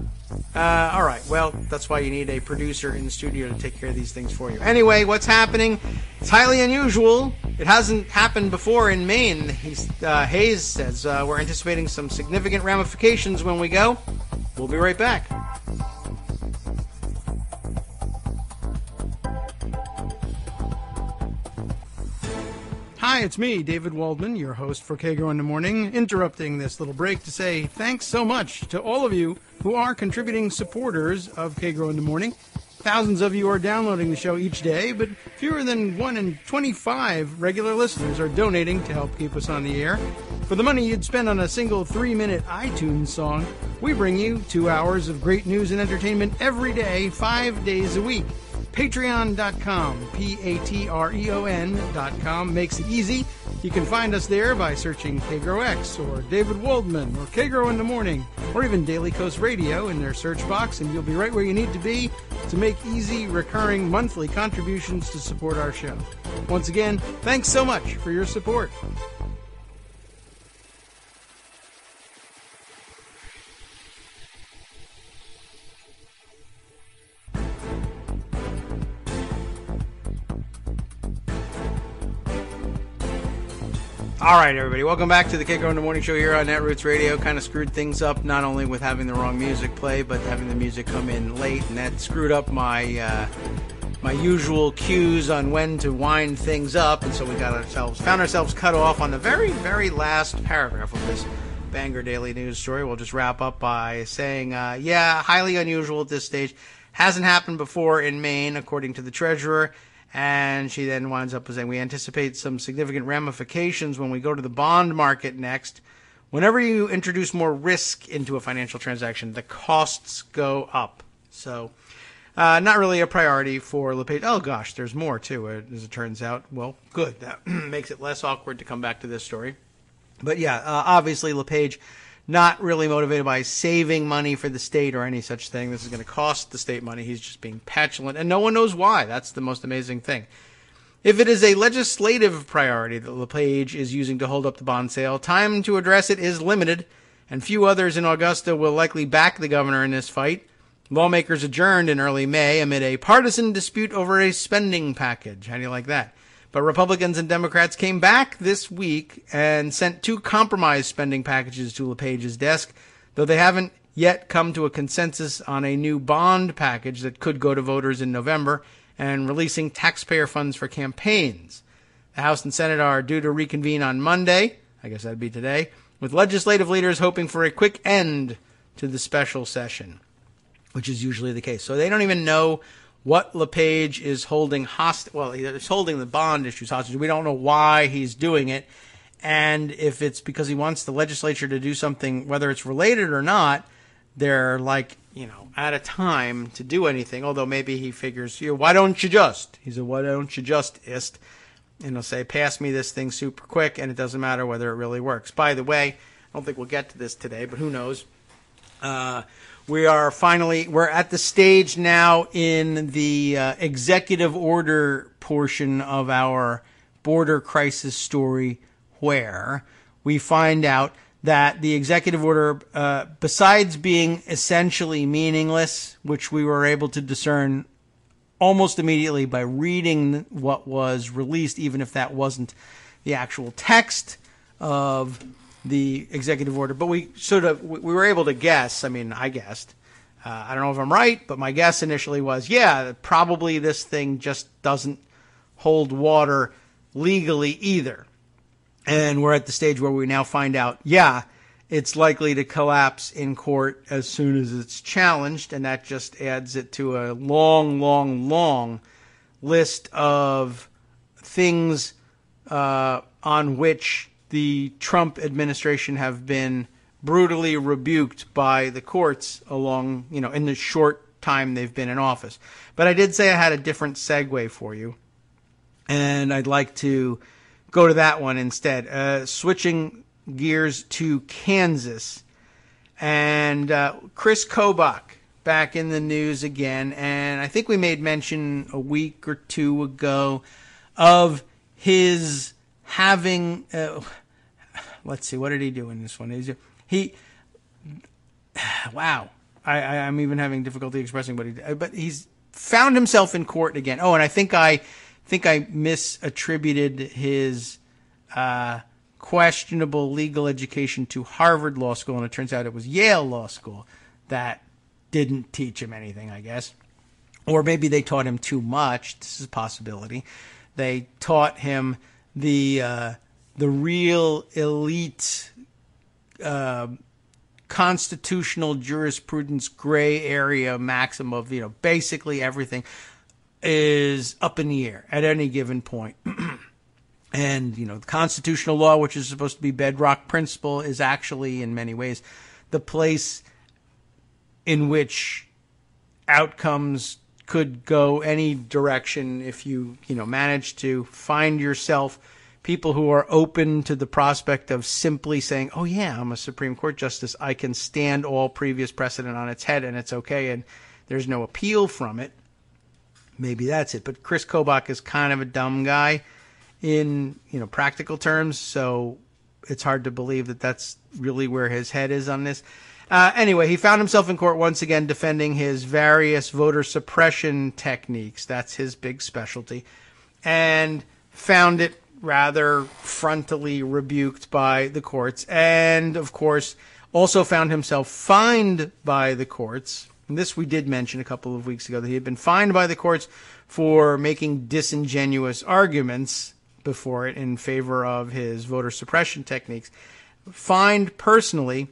All right, well, that's why you need a producer in the studio to take care of these things for you. Anyway, what's happening? It's highly unusual. It hasn't happened before in Maine. Hayes says we're anticipating some significant ramifications when we go. We'll be right back. Hi, it's me, David Waldman, your host for Kagro in the Morning, interrupting this little break to say thanks so much to all of you who are contributing supporters of Kagro in the Morning. Thousands of you are downloading the show each day, but fewer than 1 in 25 regular listeners are donating to help keep us on the air. For the money you'd spend on a single 3-minute iTunes song, we bring you 2 hours of great news and entertainment every day, 5 days a week. Patreon.com, Patreon.com makes it easy. You can find us there by searching Kagro X or David Waldman or Kagro in the Morning or even Daily Coast Radio in their search box, and you'll be right where you need to be to make easy, recurring monthly contributions to support our show. Once again, thanks so much for your support. All right, everybody, welcome back to the Kagro in the Morning Show here on Netroots Radio. Kind of screwed things up, not only with having the wrong music play, but having the music come in late, and that screwed up my my usual cues on when to wind things up, and so we found ourselves cut off on the very, very last paragraph of this Bangor Daily News story. We'll just wrap up by saying, highly unusual at this stage. Hasn't happened before in Maine, according to the treasurer. And she then winds up saying, we anticipate some significant ramifications when we go to the bond market next. Whenever you introduce more risk into a financial transaction, the costs go up. So, not really a priority for LePage. Oh, gosh, there's more, too, as it turns out. Well, good. That makes it less awkward to come back to this story. But, obviously, LePage not really motivated by saving money for the state or any such thing. This is going to cost the state money. He's just being petulant, and no one knows why. That's the most amazing thing. If it is a legislative priority that LePage is using to hold up the bond sale, time to address it is limited, and few others in Augusta will likely back the governor in this fight. Lawmakers adjourned in early May amid a partisan dispute over a spending package. How do you like that? But Republicans and Democrats came back this week and sent 2 compromise spending packages to LePage's desk, though they haven't yet come to a consensus on a new bond package that could go to voters in November and releasing taxpayer funds for campaigns. The House and Senate are due to reconvene on Monday, I guess that'd be today, with legislative leaders hoping for a quick end to the special session, which is usually the case. So they don't even know what LePage is holding hostage. Well, he's holding the bond issues hostage. We don't know why he's doing it. And if it's because he wants the legislature to do something, whether it's related or not, they're out of time to do anything. Although maybe he figures, why don't you just? He's a why don't you just-ist. And he'll say, pass me this thing super quick, and it doesn't matter whether it really works. By the way, I don't think we'll get to this today, but who knows? We're at the stage now in the executive order portion of our border crisis story where we find out that the executive order, besides being essentially meaningless, which we were able to discern almost immediately by reading what was released, even if that wasn't the actual text of the executive order, but we were able to guess. I mean, I guessed. I don't know if I'm right, but my guess initially was, probably this thing just doesn't hold water legally either. And we're at the stage where we now find out, it's likely to collapse in court as soon as it's challenged, and that just adds it to a long, long, long list of things on which the Trump administration have been brutally rebuked by the courts along, in the short time they've been in office. But I did say I had a different segue for you, and I'd like to go to that one instead. Switching gears to Kansas. And Chris Kobach back in the news again. And I think we made mention a week or two ago of his having... let's see, what did he do in this one? Wow. I'm even having difficulty expressing what he did. But he's found himself in court again. Oh, and I think I misattributed his questionable legal education to Harvard Law School, and it turns out it was Yale Law School that didn't teach him anything, I guess. Or maybe they taught him too much. This is a possibility. They taught him the real elite constitutional jurisprudence gray area maxim of, basically everything is up in the air at any given point. And, the constitutional law, which is supposed to be bedrock principle, is actually, in many ways, the place in which outcomes could go any direction if you, manage to find yourself people who are open to the prospect of simply saying, oh, yeah, I'm a Supreme Court justice. I can stand all previous precedent on its head and it's okay. And there's no appeal from it. Maybe that's it. But Chris Kobach is kind of a dumb guy in, practical terms. So it's hard to believe that that's really where his head is on this. Anyway, he found himself in court once again defending his various voter suppression techniques. That's his big specialty. And found it rather frontally rebuked by the courts. And, of course, also found himself fined by the courts. And this we did mention a couple of weeks ago, that he had been fined by the courts for making disingenuous arguments before it in favor of his voter suppression techniques. Fined personally,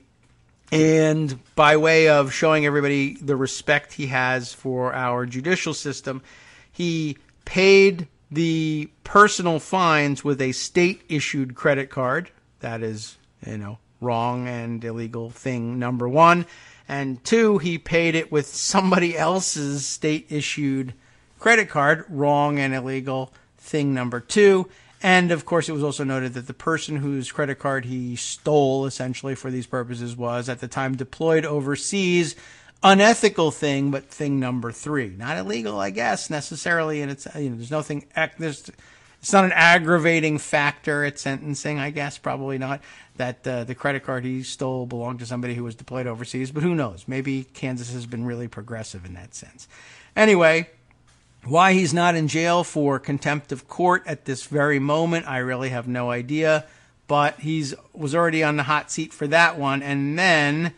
and by way of showing everybody the respect he has for our judicial system, he paid the personal fines with a state-issued credit card. That is, wrong and illegal thing number one. And two, he paid it with somebody else's state-issued credit card. Wrong and illegal thing number two. And, of course, it was also noted that the person whose credit card he stole, essentially, for these purposes was, at the time, deployed overseas. Unethical thing, but thing number three. Not illegal, I guess, necessarily. And it's, there's nothing, it's not an aggravating factor at sentencing, I guess, probably not, that the credit card he stole belonged to somebody who was deployed overseas. But who knows? Maybe Kansas has been really progressive in that sense. Anyway, why he's not in jail for contempt of court at this very moment, I really have no idea. But was already on the hot seat for that one. And then,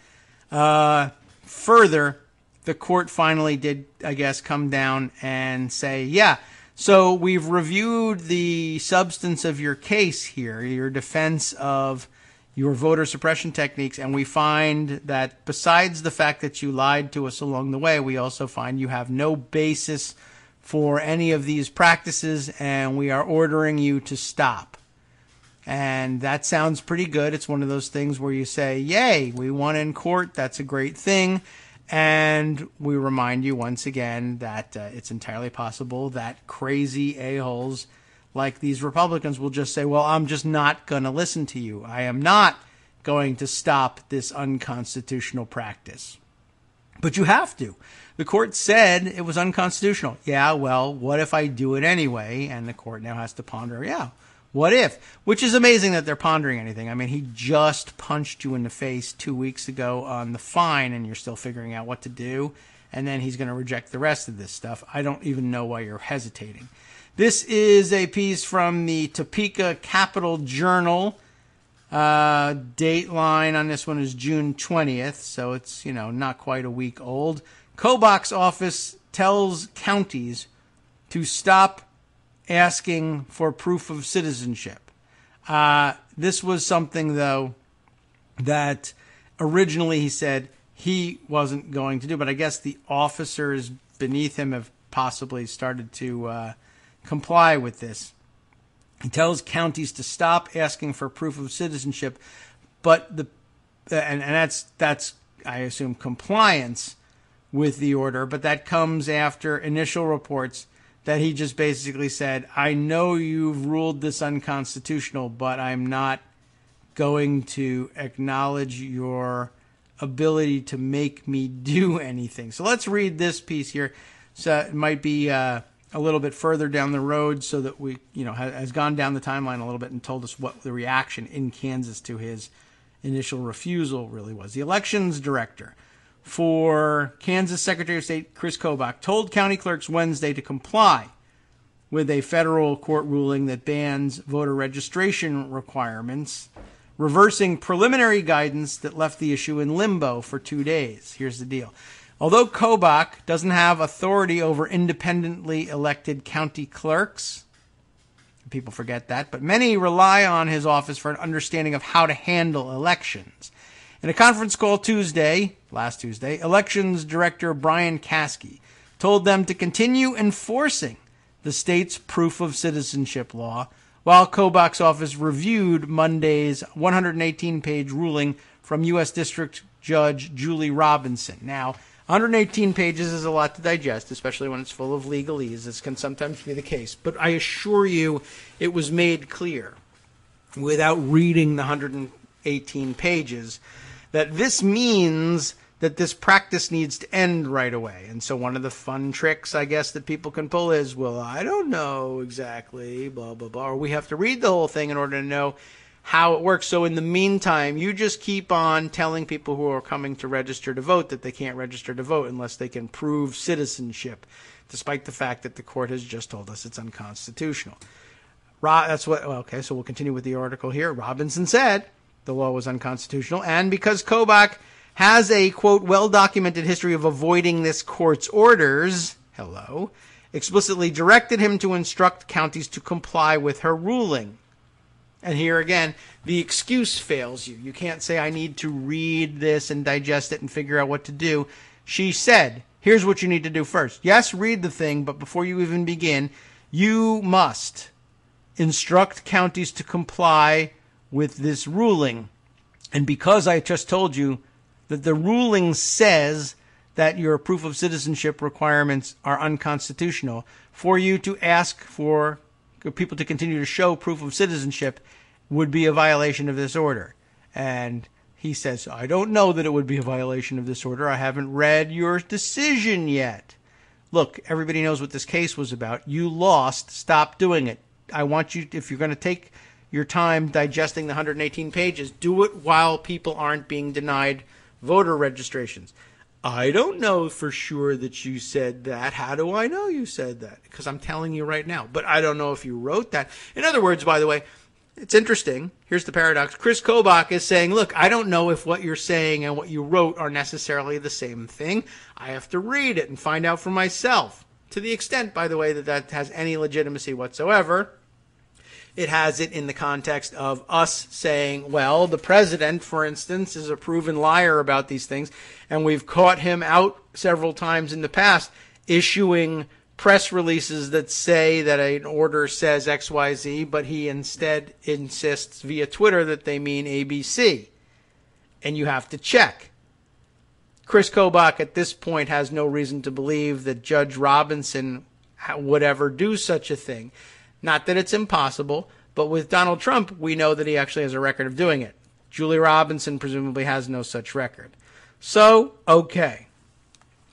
further, the court finally did, I guess, come down and say, yeah, so we've reviewed the substance of your case here, your defense of your voter suppression techniques, and we find that besides the fact that you lied to us along the way, we also find you have no basis for any of these practices, and we are ordering you to stop. And that sounds pretty good. It's one of those things where you say, yay, we won in court. That's a great thing. And we remind you once again that it's entirely possible that crazy a-holes like these Republicans will just say, well, I'm just not going to listen to you. I am not going to stop this unconstitutional practice. But you have to. The court said it was unconstitutional. Yeah, well, what if I do it anyway? And the court now has to ponder, yeah, what if? Which is amazing that they're pondering anything. I mean, he just punched you in the face 2 weeks ago on the fine, and you're still figuring out what to do. And then he's going to reject the rest of this stuff. I don't even know why you're hesitating. This is a piece from the Topeka Capital Journal. Dateline on this one is June 20th, so it's, not quite a week old. Kobach's office tells counties to stop asking for proof of citizenship. This was something, though, that originally he said he wasn't going to do, but I guess the officers beneath him have possibly started to comply with this. He tells counties to stop asking for proof of citizenship, but that's I assume compliance with the order, but that comes after initial reports that he just basically said, I know you've ruled this unconstitutional, but I'm not going to acknowledge your ability to make me do anything. So let's read this piece here. So it might be a little bit further down the road, so that we, has gone down the timeline a little bit and told us what the reaction in Kansas to his initial refusal really was. The elections director for Kansas Secretary of State Chris Kobach told county clerks Wednesday to comply with a federal court ruling that bans voter registration requirements, reversing preliminary guidance that left the issue in limbo for 2 days. Here's the deal. Although Kobach doesn't have authority over independently elected county clerks, people forget that, but many rely on his office for an understanding of how to handle elections. In a conference call last Tuesday, Elections Director Brian Caskey told them to continue enforcing the state's proof of citizenship law, while Kobach's office reviewed Monday's 118-page ruling from U.S. District Judge Julie Robinson. Now, 118 pages is a lot to digest, especially when it's full of legalese. This can sometimes be the case. But I assure you it was made clear, without reading the 118 pages, that this means that this practice needs to end right away. And so one of the fun tricks, I guess, that people can pull is, well, I don't know exactly, blah, blah, blah. Or we have to read the whole thing in order to know how it works. So in the meantime, you just keep on telling people who are coming to register to vote that they can't register to vote unless they can prove citizenship, despite the fact that the court has just told us it's unconstitutional. Okay, so we'll continue with the article here. Robinson said the law was unconstitutional, and because Kobach has a, quote, well-documented history of avoiding this court's orders, explicitly directed him to instruct counties to comply with her ruling. And here again, the excuse fails you. You can't say, I need to read this and digest it and figure out what to do. She said, here's what you need to do first. Yes, read the thing, but before you even begin, you must instruct counties to comply with this ruling. And because I just told you that the ruling says that your proof of citizenship requirements are unconstitutional, for you to ask for people to continue to show proof of citizenship would be a violation of this order. And he says, I don't know that it would be a violation of this order. I haven't read your decision yet. Look, everybody knows what this case was about. You lost. Stop doing it. I want you, if you're going to take your time digesting the 118 pages, do it while people aren't being denied voter registrations. I don't know for sure that you said that. How do I know you said that? Because I'm telling you right now. But I don't know if you wrote that. In other words, by the way, it's interesting. Here's the paradox. Chris Kobach is saying, look, I don't know if what you're saying and what you wrote are necessarily the same thing. I have to read it and find out for myself. To the extent, by the way, that that has any legitimacy whatsoever, it has it in the context of us saying, well, the president, for instance, is a proven liar about these things, and we've caught him out several times in the past issuing press releases that say that an order says XYZ, but he instead insists via Twitter that they mean ABC. And you have to check. Chris Kobach at this point has no reason to believe that Judge Robinson would ever do such a thing. Not that it's impossible, but with Donald Trump, we know that he actually has a record of doing it. Julie Robinson presumably has no such record. So, okay,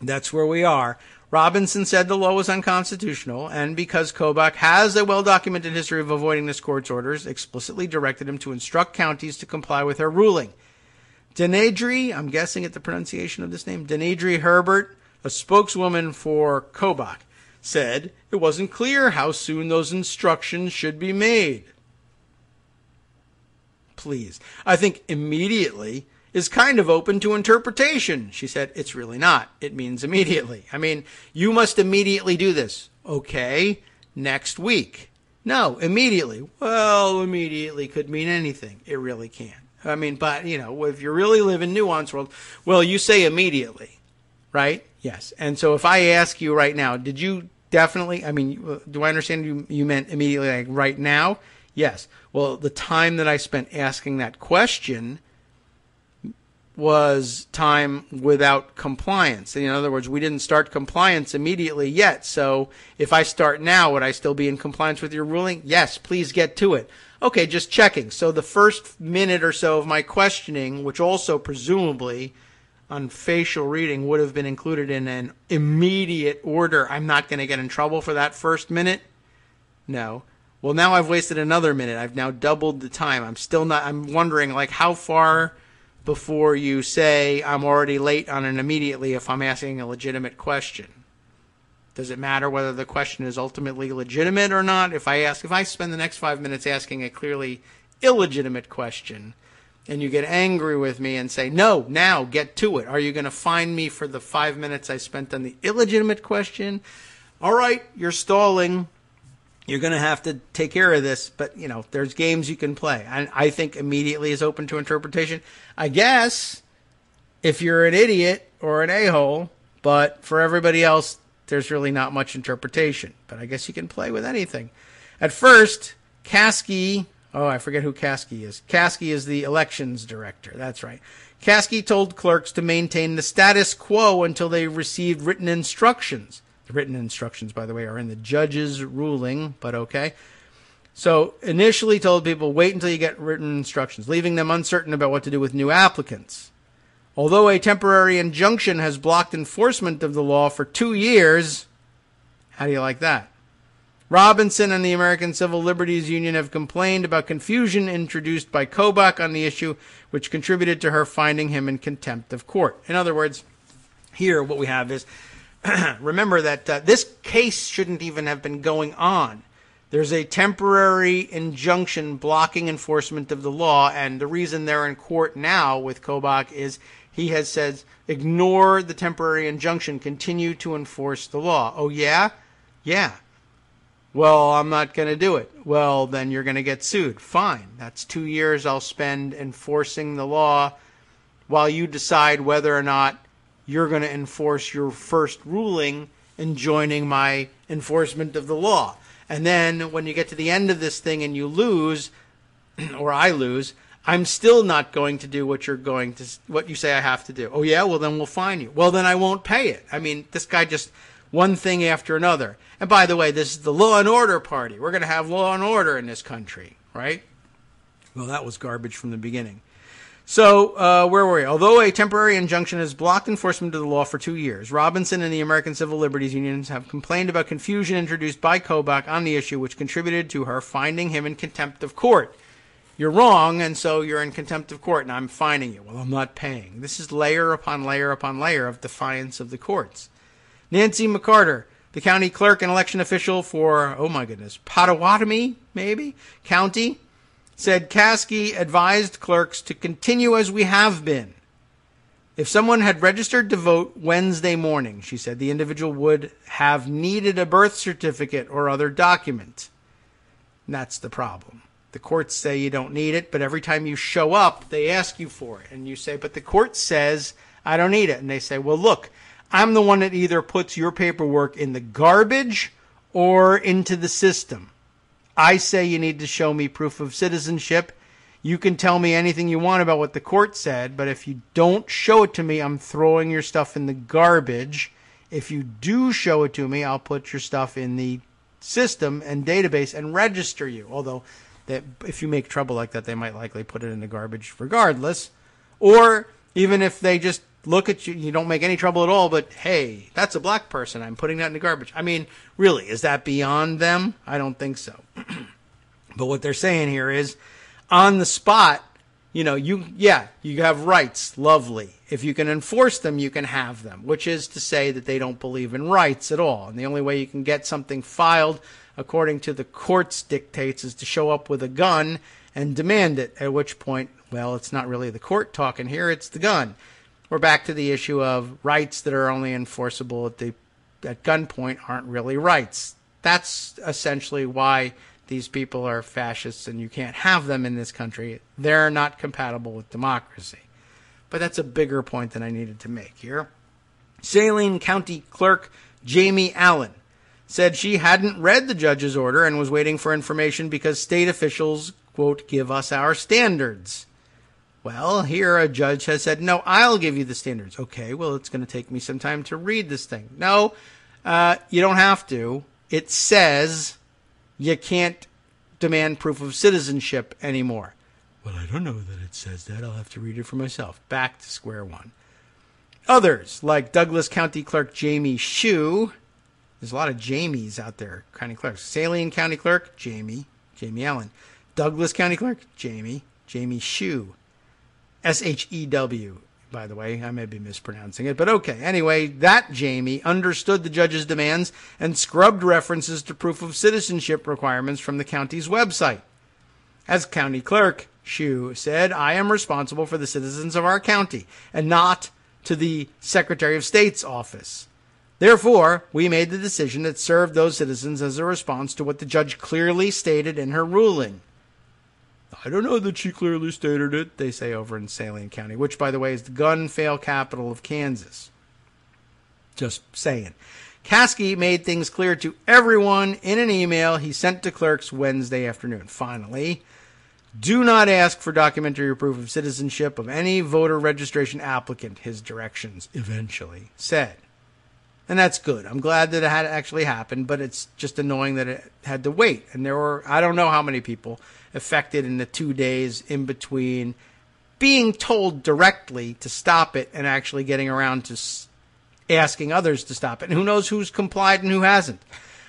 that's where we are. Robinson said the law was unconstitutional, and because Kobach has a well-documented history of avoiding this court's orders, explicitly directed him to instruct counties to comply with her ruling. Denedri, I'm guessing at the pronunciation of this name, Denedri Herbert, a spokeswoman for Kobach, said it wasn't clear how soon those instructions should be made. Please. I think immediately is kind of open to interpretation. She said, it's really not. It means immediately. I mean, you must immediately do this. Okay, next week. No, immediately. Well, immediately could mean anything. It really can. I mean, but, you know, if you really live in nuance world, well, you say immediately, right? Yes. And so if I ask you right now, did you definitely, I mean, do I understand you meant immediately, like right now? Yes. Well, the time that I spent asking that question was time without compliance. In other words, we didn't start compliance immediately yet. So if I start now, would I still be in compliance with your ruling? Yes, please get to it. Okay, just checking. So the first minute or so of my questioning, which also presumably on facial reading would have been included in an immediate order. I'm not going to get in trouble for that first minute? No. Well, now I've wasted another minute. I've now doubled the time. I'm wondering, like, how far before you say I'm already late on an immediately if I'm asking a legitimate question? Does it matter whether the question is ultimately legitimate or not? If I spend the next 5 minutes asking a clearly illegitimate question and you get angry with me and say, no, now get to it. Are you going to fine me for the 5 minutes I spent on the illegitimate question? All right, you're stalling. You're going to have to take care of this, but, there's games you can play. And I think immediately is open to interpretation. I guess if you're an idiot or an a-hole, but for everybody else, there's really not much interpretation. But I guess you can play with anything. At first, Caskey, I forget who Caskey is. Caskey is the elections director. That's right. Caskey told clerks to maintain the status quo until they received written instructions. The written instructions, by the way, are in the judge's ruling, but okay. So initially told people, wait until you get written instructions, leaving them uncertain about what to do with new applicants. Although a temporary injunction has blocked enforcement of the law for 2 years, how do you like that? Robinson and the American Civil Liberties Union have complained about confusion introduced by Kobach on the issue, which contributed to her finding him in contempt of court. In other words, here what we have is, remember that this case shouldn't even have been going on. There's a temporary injunction blocking enforcement of the law, and the reason they're in court now with Kobach is he has said, ignore the temporary injunction, continue to enforce the law. Oh, yeah? Yeah. Well, I'm not going to do it. Well, then you're going to get sued. Fine. That's 2 years I'll spend enforcing the law while you decide whether or not you're going to enforce your first ruling in joining my enforcement of the law. And then when you get to the end of this thing and you lose, or I lose, I'm still not going to do what you say I have to do. Oh, yeah? Well, then we'll fine you. Well, then I won't pay it. I mean, this guy just one thing after another. And by the way, this is the law and order party. We're going to have law and order in this country, right? Well, that was garbage from the beginning. So, where were we? Although a temporary injunction has blocked enforcement of the law for 2 years, Robinson and the American Civil Liberties Unions have complained about confusion introduced by Kobach on the issue, which contributed to her finding him in contempt of court. You're wrong, and so you're in contempt of court, and I'm fining you. Well, I'm not paying. This is layer upon layer upon layer of defiance of the courts. Nancy McCarter, the county clerk and election official for, Pottawatomie, maybe, County, said Caskey advised clerks to continue as we have been. If someone had registered to vote Wednesday morning, she said, the individual would have needed a birth certificate or other document. And that's the problem. The courts say you don't need it, but every time you show up, they ask you for it. And you say, but the court says I don't need it. And they say, well, look, I'm the one that either puts your paperwork in the garbage or into the system. I say you need to show me proof of citizenship. You can tell me anything you want about what the court said, but if you don't show it to me, I'm throwing your stuff in the garbage. If you do show it to me, I'll put your stuff in the system and database and register you. Although, if you make trouble like that, they might likely put it in the garbage regardless. Or even if they just look at you, you don't make any trouble at all, but hey, that's a black person, I'm putting that in the garbage. I mean, really, is that beyond them? I don't think so. But what they're saying here is, on the spot, you have rights, lovely. If you can enforce them, you can have them, which is to say that they don't believe in rights at all. And the only way you can get something filed according to the court's dictates is to show up with a gun and demand it, at which point, well, it's not really the court talking here, it's the gun. We're back to the issue of rights that are only enforceable at gunpoint aren't really rights. That's essentially why these people are fascists and you can't have them in this country. They're not compatible with democracy. But that's a bigger point than I needed to make here. Saline County Clerk Jamie Allen said she hadn't read the judge's order and was waiting for information because state officials, quote, give us our standards. Well, here a judge has said, no, I'll give you the standards. Okay, well, it's going to take me some time to read this thing. No, you don't have to. It says you can't demand proof of citizenship anymore. Well, I don't know that it says that. I'll have to read it for myself. Back to square one. Others, like Douglas County Clerk Jamie Shue. There's a lot of Jamies out there, county clerks. Saline County Clerk, Jamie Allen. Douglas County Clerk, Jamie Shue. S-H-E-W, by the way. I may be mispronouncing it, but okay. Anyway, that Jamie understood the judge's demands and scrubbed references to proof of citizenship requirements from the county's website. As county clerk, Shue said, I am responsible for the citizens of our county and not to the Secretary of State's office. Therefore, we made the decision that served those citizens as a response to what the judge clearly stated in her ruling. I don't know that she clearly stated it, they say over in Saline County, which, by the way, is the gun fail capital of Kansas. Just saying. Caskey made things clear to everyone in an email he sent to clerks Wednesday afternoon. Finally, do not ask for documentary proof of citizenship of any voter registration applicant, his directions eventually said. And that's good. I'm glad that it had actually happened, but it's just annoying that it had to wait. And there were, I don't know how many people affected in the 2 days in between being told directly to stop it and actually getting around to asking others to stop it. And who knows who's complied and who hasn't.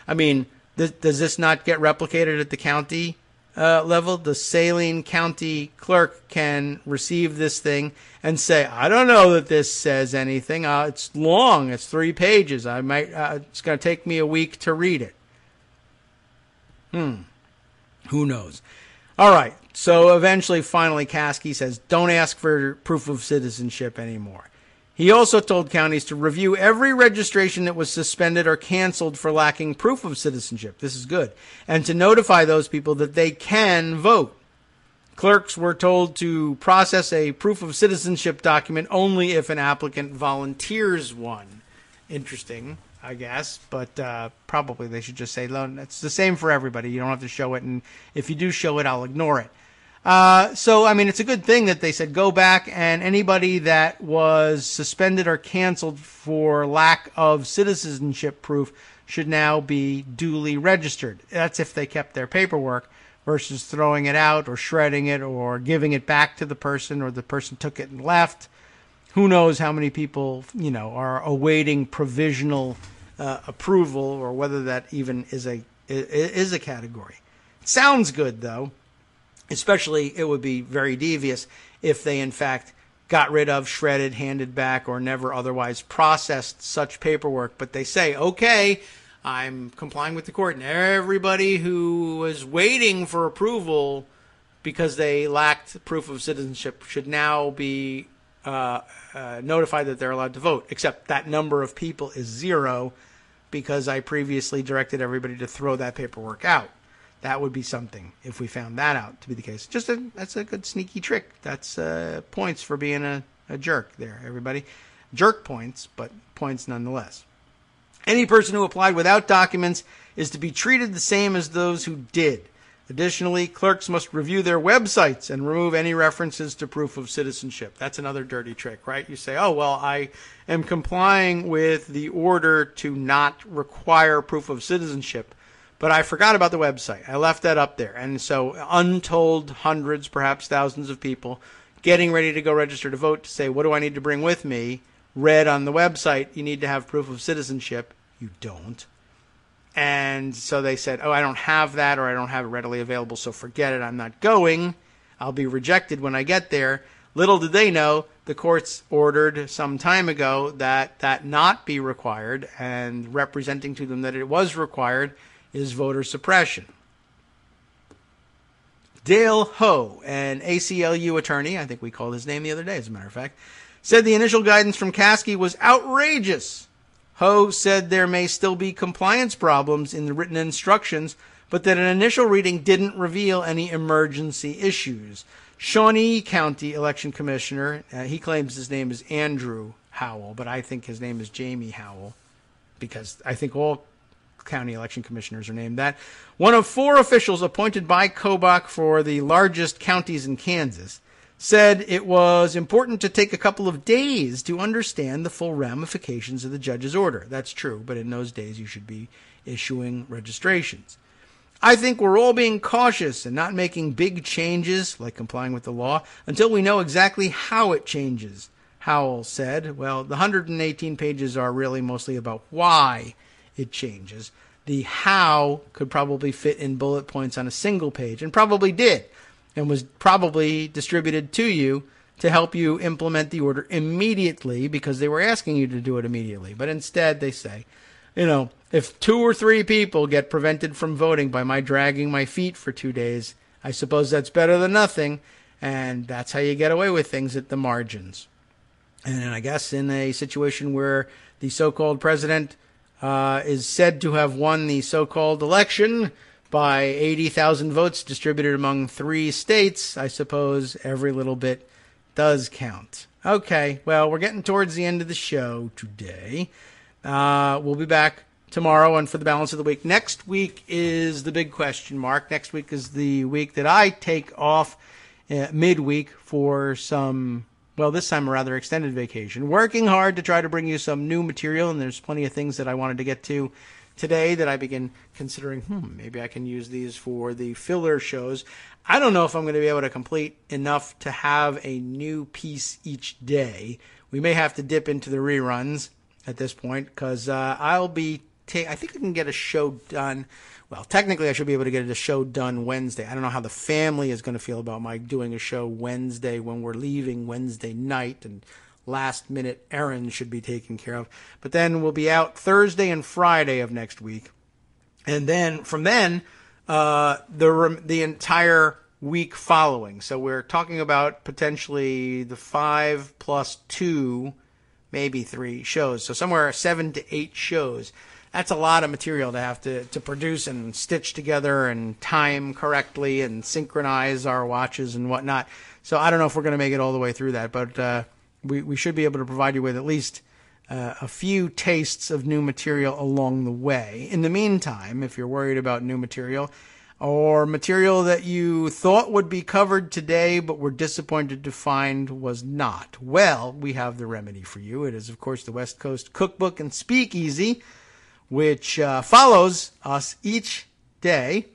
I mean, does this not get replicated at the county level? The Saline County clerk can receive this thing and say, I don't know that this says anything. It's long. It's 3 pages. It's going to take me a week to read it. Who knows? All right. So eventually, finally, Caskey says, don't ask for proof of citizenship anymore. He also told counties to review every registration that was suspended or canceled for lacking proof of citizenship. This is good. And to notify those people that they can vote. Clerks were told to process a proof of citizenship document only if an applicant volunteers one. Interesting, I guess, but probably they should just say, it's the same for everybody. You don't have to show it, and if you do show it, I'll ignore it. So, I mean, it's a good thing that they said go back, and anybody that was suspended or canceled for lack of citizenship proof should now be duly registered. That's if they kept their paperwork versus throwing it out or shredding it or giving it back to the person or the person took it and left. Who knows how many people, are awaiting provisional approval or whether that even is a category. It sounds good, though. Especially, it would be very devious if they, in fact, got rid of, shredded, handed back, or never otherwise processed such paperwork. But they say, okay, I'm complying with the court. And everybody who was waiting for approval because they lacked proof of citizenship should now be notified that they're allowed to vote. Except that number of people is 0 because I previously directed everybody to throw that paperwork out. That would be something if we found that out to be the case. That's a good sneaky trick. That's points for being a jerk there, everybody. Jerk points, but points nonetheless. Any person who applied without documents is to be treated the same as those who did. Additionally, clerks must review their websites and remove any references to proof of citizenship. That's another dirty trick, right? You say, oh, well, I am complying with the order to not require proof of citizenship, but I forgot about the website. I left that up there. And so untold hundreds, perhaps thousands of people getting ready to go register to vote to say, what do I need to bring with me? Read on the website, you need to have proof of citizenship. You don't. And so they said, oh, I don't have that, or I don't have it readily available, so forget it. I'm not going. I'll be rejected when I get there. Little did they know, the courts ordered some time ago that not be required, and representing to them that it was required is voter suppression. Dale Ho, an ACLU attorney, I think we called his name the other day, as a matter of fact, said the initial guidance from Caskey was outrageous. Ho said there may still be compliance problems in the written instructions, but that an initial reading didn't reveal any emergency issues. Shawnee County Election Commissioner, he claims his name is Andrew Howell, but I think his name is Jamie Howell, because I think all county election commissioners are named that. One of 4 officials appointed by Kobach for the largest counties in Kansas said it was important to take a couple of days to understand the full ramifications of the judge's order. That's true, but in those days you should be issuing registrations. I think we're all being cautious and not making big changes, like complying with the law, until we know exactly how it changes, Howell said. Well, the 118 pages are really mostly about why it changes. The how could probably fit in bullet points on a single page, and probably did, and was probably distributed to you to help you implement the order immediately because they were asking you to do it immediately. But instead they say, if 2 or 3 people get prevented from voting by my dragging my feet for 2 days, I suppose that's better than nothing, and that's how you get away with things at the margins. And I guess in a situation where the so-called president is said to have won the so-called election by 80,000 votes distributed among 3 states, I suppose every little bit does count. Okay, well, we're getting towards the end of the show today. We'll be back tomorrow and for the balance of the week. Next week is the big question mark. Next week is the week that I take off midweek for some, well, this time a rather extended vacation. Working hard to try to bring you some new material, and there's plenty of things that I wanted to get to today that I begin considering, maybe I can use these for the filler shows. I don't know if I'm going to be able to complete enough to have a new piece each day. We may have to dip into the reruns at this point because I'll be I think I can get a show done. Well, technically I should be able to get a show done Wednesday. I don't know how the family is going to feel about my doing a show Wednesday when we're leaving Wednesday night, and last minute errands should be taken care of. But then we'll be out Thursday and Friday of next week. And then from then, the entire week following. So we're talking about potentially the 5 plus 2, maybe 3 shows. So somewhere 7 to 8 shows. That's a lot of material to have to produce and stitch together and time correctly and synchronize our watches and whatnot. So I don't know if we're going to make it all the way through that, but we should be able to provide you with at least a few tastes of new material along the way. In the meantime, if you're worried about new material or material that you thought would be covered today but were disappointed to find was not, well, we have the remedy for you. It is, of course, the West Coast Cookbook and Speakeasy, which follows us each day.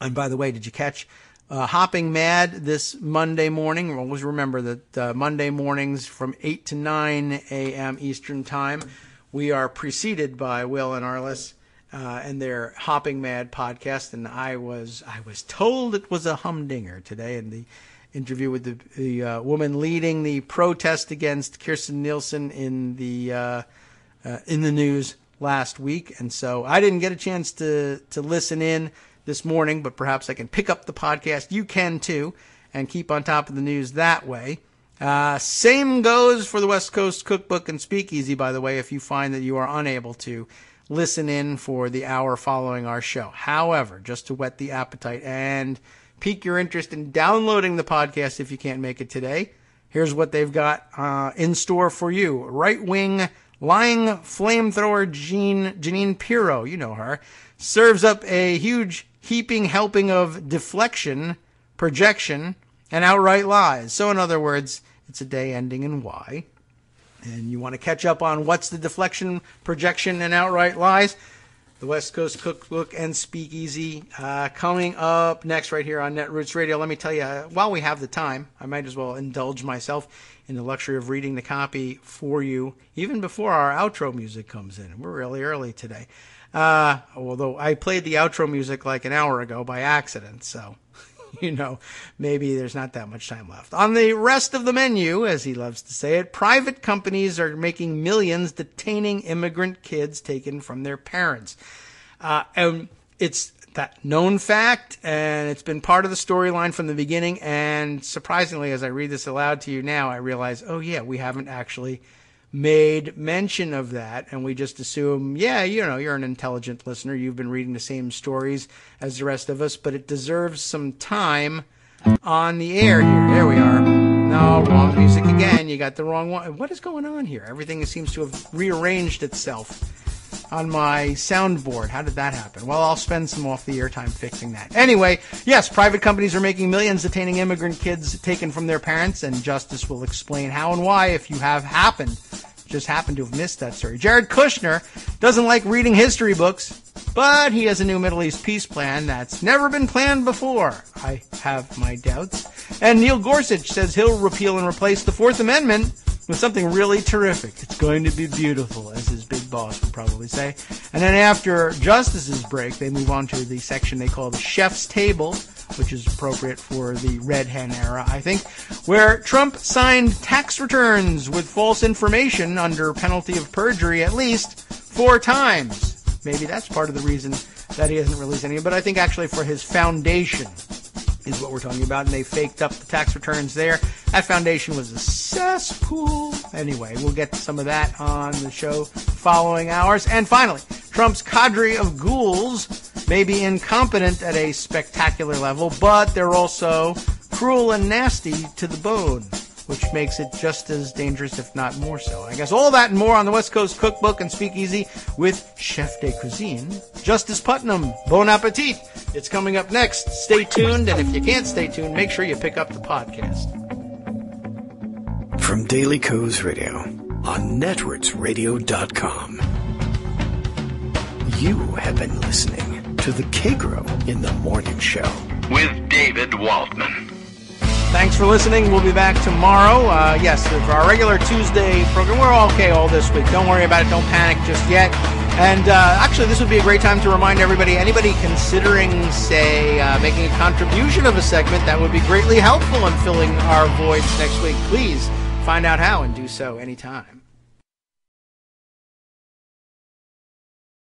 And by the way, did you catch Hopping Mad this Monday morning? Always remember that Monday mornings from 8 to 9 a.m. Eastern Time, we are preceded by Will and Arliss and their Hopping Mad podcast. And I was told it was a humdinger today in the interview with the woman leading the protest against Kirstjen Nielsen in the news last week, and so I didn't get a chance to listen in this morning, but perhaps I can pick up the podcast. You can too, and keep on top of the news that way. Same goes for the West Coast Cookbook and Speakeasy, by the way, if you find that you are unable to listen in for the hour following our show. However, just to whet the appetite and pique your interest in downloading the podcast if you can't make it today, here's what they've got in store for you. Right-wing lying flamethrower Jeanine Pirro, you know her, serves up a huge heaping helping of deflection, projection, and outright lies. So in other words, it's a day ending in Y. And you want to catch up on what's the deflection, projection, and outright lies? The West Coast Cookbook and Speakeasy coming up next right here on Netroots Radio. Let me tell you, while we have the time, I might as well indulge myself in the luxury of reading the copy for you, even before our outro music comes in. We're really early today. Although I played the outro music like an hour ago by accident, so, maybe there's not that much time left. On the rest of the menu, as he loves to say it, private companies are making millions detaining immigrant kids taken from their parents. And it's that known fact, and it's been part of the storyline from the beginning, and surprisingly, as I read this aloud to you now, I realize, oh yeah, we haven't actually made mention of that, and we just assume, yeah, you're an intelligent listener, you've been reading the same stories as the rest of us, but it deserves some time on the air here. There we are. No, wrong music again. You got the wrong one. What is going on here? Everything seems to have rearranged itself. on my soundboard. How did that happen? Well, I'll spend some off the air time fixing that. Anyway, yes, private companies are making millions detaining immigrant kids taken from their parents, and Justice will explain how and why if you just happened to have missed that story. Jared Kushner doesn't like reading history books, but he has a new Middle East peace plan that's never been planned before. I have my doubts. And Neil Gorsuch says he'll repeal and replace the Fourth Amendment with something really terrific. It's going to be beautiful, as his big boss would probably say. And then after Justice's break, they move on to the section they call the Chef's Table, which is appropriate for the Red Hen era, I think, where Trump signed tax returns with false information under penalty of perjury at least 4 times. Maybe that's part of the reason that he hasn't released any, but I think actually for his foundation is what we're talking about, and they faked up the tax returns there. That foundation was a cesspool. Anyway, we'll get to some of that on the show following hours. And finally, Trump's cadre of ghouls may be incompetent at a spectacular level, but they're also cruel and nasty to the bone, which makes it just as dangerous, if not more so. I guess all that and more on the West Coast Cookbook and Speakeasy with Chef de Cuisine, Justice Putnam. Bon appetit! It's coming up next. Stay tuned, and if you can't stay tuned, make sure you pick up the podcast. From Daily Kos Radio on networksradio.com. You have been listening to the Kagro in the Morning Show with David Waldman. Thanks for listening. We'll be back tomorrow. Yes, for our regular Tuesday program. We're okay all this week. Don't worry about it. Don't panic just yet. And actually, this would be a great time to remind anybody considering, say, making a contribution of a segment that would be greatly helpful in filling our voids next week. Please find out how and do so anytime.